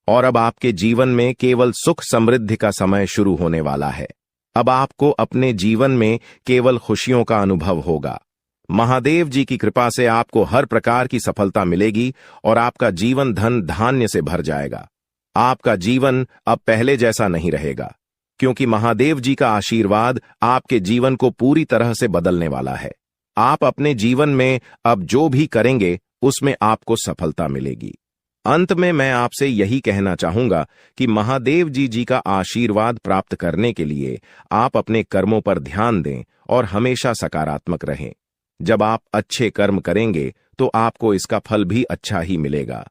और अब आपके जीवन में केवल सुख समृद्धि का समय शुरू होने वाला है। अब आपको अपने जीवन में केवल खुशियों का अनुभव होगा। महादेव जी की कृपा से आपको हर प्रकार की सफलता मिलेगी और आपका जीवन धन धान्य से भर जाएगा। आपका जीवन अब पहले जैसा नहीं रहेगा क्योंकि महादेव जी का आशीर्वाद आपके जीवन को पूरी तरह से बदलने वाला है। आप अपने जीवन में अब जो भी करेंगे उसमें आपको सफलता मिलेगी। अंत में मैं आपसे यही कहना चाहूंगा कि महादेव जी का आशीर्वाद प्राप्त करने के लिए आप अपने कर्मों पर ध्यान दें और हमेशा सकारात्मक रहें। जब आप अच्छे कर्म करेंगे तो आपको इसका फल भी अच्छा ही मिलेगा।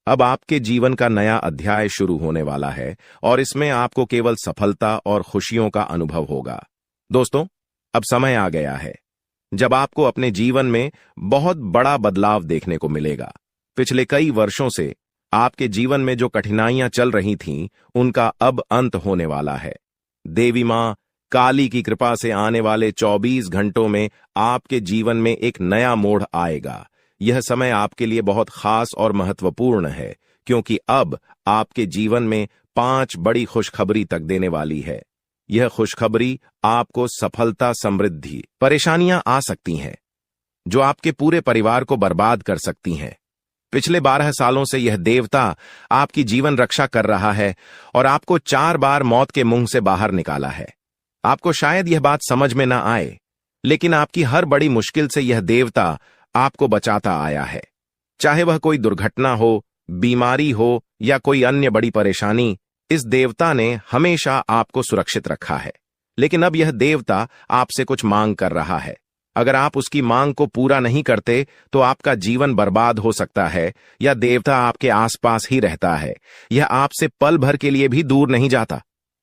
अब आपके जीवन का नया अध्याय शुरू होने वाला है और इसमें आपको केवल सफलता और खुशियों का अनुभव होगा। दोस्तों, अब समय आ गया है जब आपको अपने जीवन में बहुत बड़ा बदलाव देखने को मिलेगा। पिछले कई वर्षों से आपके जीवन में जो कठिनाइयां चल रही थीं, उनका अब अंत होने वाला है। देवी मां काली की कृपा से आने वाले 24 घंटों में आपके जीवन में एक नया मोड़ आएगा। यह समय आपके लिए बहुत खास और महत्वपूर्ण है, क्योंकि अब आपके जीवन में 5 बड़ी खुशखबरी तक देने वाली है। यह खुशखबरी आपको सफलता, समृद्धि, परेशानियां आ सकती हैं जो आपके पूरे परिवार को बर्बाद कर सकती हैं। पिछले 12 सालों से यह देवता आपकी जीवन रक्षा कर रहा है और आपको 4 बार मौत के मुंह से बाहर निकाला है। आपको शायद यह बात समझ में ना आए, लेकिन आपकी हर बड़ी मुश्किल से यह देवता आपको बचाता आया है। चाहे वह कोई दुर्घटना हो, बीमारी हो या कोई अन्य बड़ी परेशानी, इस देवता ने हमेशा आपको सुरक्षित रखा है। लेकिन अब यह देवता आपसे कुछ मांग कर रहा है। अगर आप उसकी मांग को पूरा नहीं करते तो आपका जीवन बर्बाद हो सकता है, या देवता आपके आसपास ही रहता है। यह आपसे पल भर के लिए भी दूर नहीं जाता।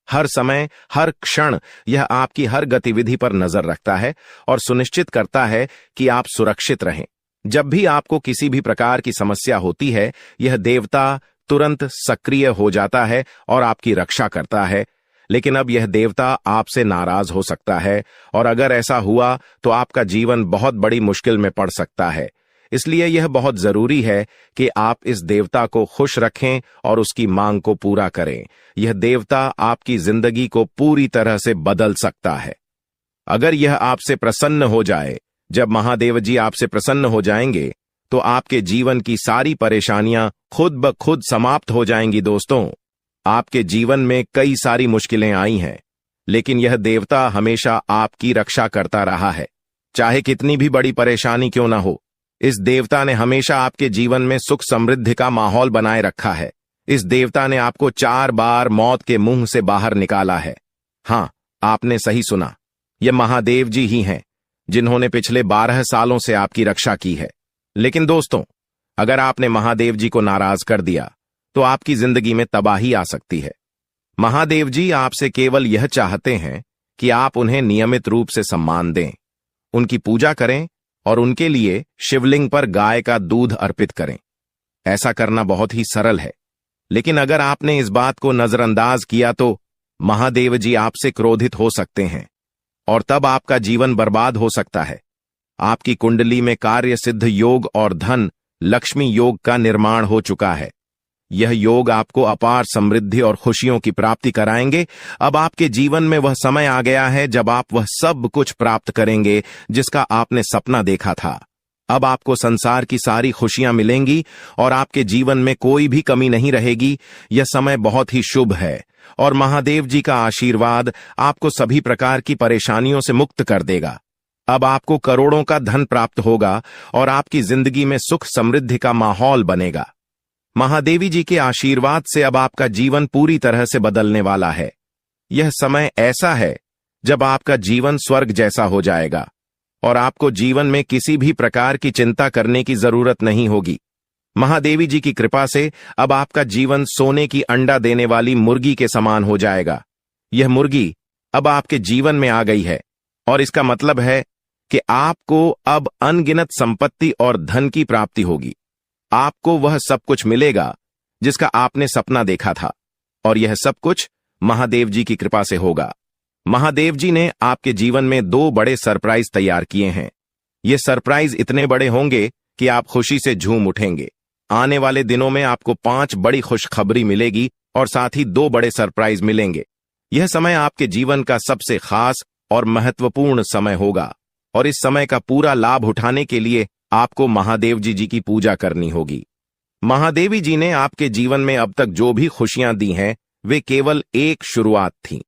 हर समय, हर क्षण यह आपकी हर गतिविधि पर नजर रखता है और सुनिश्चित करता है कि आप सुरक्षित रहें। जब भी आपको किसी भी प्रकार की समस्या होती है, यह देवता तुरंत सक्रिय हो जाता है और आपकी रक्षा करता है। लेकिन अब यह देवता आपसे नाराज हो सकता है, और अगर ऐसा हुआ तो आपका जीवन बहुत बड़ी मुश्किल में पड़ सकता है। इसलिए यह बहुत जरूरी है कि आप इस देवता को खुश रखें और उसकी मांग को पूरा करें। यह देवता आपकी जिंदगी को पूरी तरह से बदल सकता है। अगर यह आपसे प्रसन्न हो जाए, जब महादेव जी आपसे प्रसन्न हो जाएंगे, तो आपके जीवन की सारी परेशानियां खुद ब खुद समाप्त हो जाएंगी। दोस्तों, आपके जीवन में कई सारी मुश्किलें आई हैं, लेकिन यह देवता हमेशा आपकी रक्षा करता रहा है। चाहे कितनी भी बड़ी परेशानी क्यों ना हो, इस देवता ने हमेशा आपके जीवन में सुख समृद्धि का माहौल बनाए रखा है। इस देवता ने आपको 4 बार मौत के मुंह से बाहर निकाला है। हां, आपने सही सुना, यह महादेव जी ही हैं जिन्होंने पिछले 12 सालों से आपकी रक्षा की है। लेकिन दोस्तों, अगर आपने महादेव जी को नाराज कर दिया तो आपकी जिंदगी में तबाही आ सकती है। महादेव जी आपसे केवल यह चाहते हैं कि आप उन्हें नियमित रूप से सम्मान दें, उनकी पूजा करें और उनके लिए शिवलिंग पर गाय का दूध अर्पित करें। ऐसा करना बहुत ही सरल है, लेकिन अगर आपने इस बात को नजरअंदाज किया तो महादेव जी आपसे क्रोधित हो सकते हैं और तब आपका जीवन बर्बाद हो सकता है। आपकी कुंडली में कार्य सिद्ध योग और धन लक्ष्मी योग का निर्माण हो चुका है। यह योग आपको अपार समृद्धि और खुशियों की प्राप्ति कराएंगे। अब आपके जीवन में वह समय आ गया है जब आप वह सब कुछ प्राप्त करेंगे जिसका आपने सपना देखा था। अब आपको संसार की सारी खुशियां मिलेंगी और आपके जीवन में कोई भी कमी नहीं रहेगी। यह समय बहुत ही शुभ है और महादेव जी का आशीर्वाद आपको सभी प्रकार की परेशानियों से मुक्त कर देगा। अब आपको करोड़ों का धन प्राप्त होगा और आपकी जिंदगी में सुख समृद्धि का माहौल बनेगा। महादेवी जी के आशीर्वाद से अब आपका जीवन पूरी तरह से बदलने वाला है। यह समय ऐसा है जब आपका जीवन स्वर्ग जैसा हो जाएगा और आपको जीवन में किसी भी प्रकार की चिंता करने की जरूरत नहीं होगी। महादेवी जी की कृपा से अब आपका जीवन सोने की अंडा देने वाली मुर्गी के समान हो जाएगा। यह मुर्गी अब आपके जीवन में आ गई है और इसका मतलब है कि आपको अब अनगिनत संपत्ति और धन की प्राप्ति होगी। आपको वह सब कुछ मिलेगा जिसका आपने सपना देखा था, और यह सब कुछ महादेव जी की कृपा से होगा। महादेव जी ने आपके जीवन में 2 बड़े सरप्राइज तैयार किए हैं। ये सरप्राइज इतने बड़े होंगे कि आप खुशी से झूम उठेंगे। आने वाले दिनों में आपको 5 बड़ी खुशखबरी मिलेगी और साथ ही 2 बड़े सरप्राइज मिलेंगे। यह समय आपके जीवन का सबसे खास और महत्वपूर्ण समय होगा और इस समय का पूरा लाभ उठाने के लिए आपको महादेव जी की पूजा करनी होगी। महादेवी जी ने आपके जीवन में अब तक जो भी खुशियां दी हैं, वे केवल एक शुरुआत थी।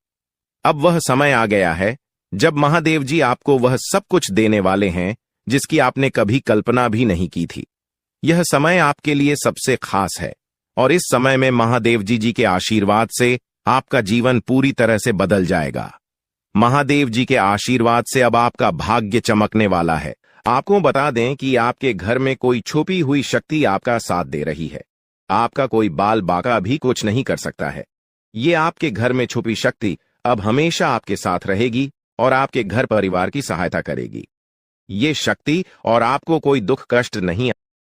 अब वह समय आ गया है जब महादेव जी आपको वह सब कुछ देने वाले हैं जिसकी आपने कभी कल्पना भी नहीं की थी। यह समय आपके लिए सबसे खास है और इस समय में महादेव जी के आशीर्वाद से आपका जीवन पूरी तरह से बदल जाएगा। महादेव जी के आशीर्वाद से अब आपका भाग्य चमकने वाला है। आपको बता दें कि आपके घर में कोई छुपी हुई शक्ति आपका साथ दे रही है। आपका कोई बाल बाका भी कुछ नहीं कर सकता है। ये आपके घर में छुपी शक्ति अब हमेशा आपके साथ रहेगी और आपके घर परिवार की सहायता करेगी। ये शक्ति और आपको कोई दुख कष्ट नहीं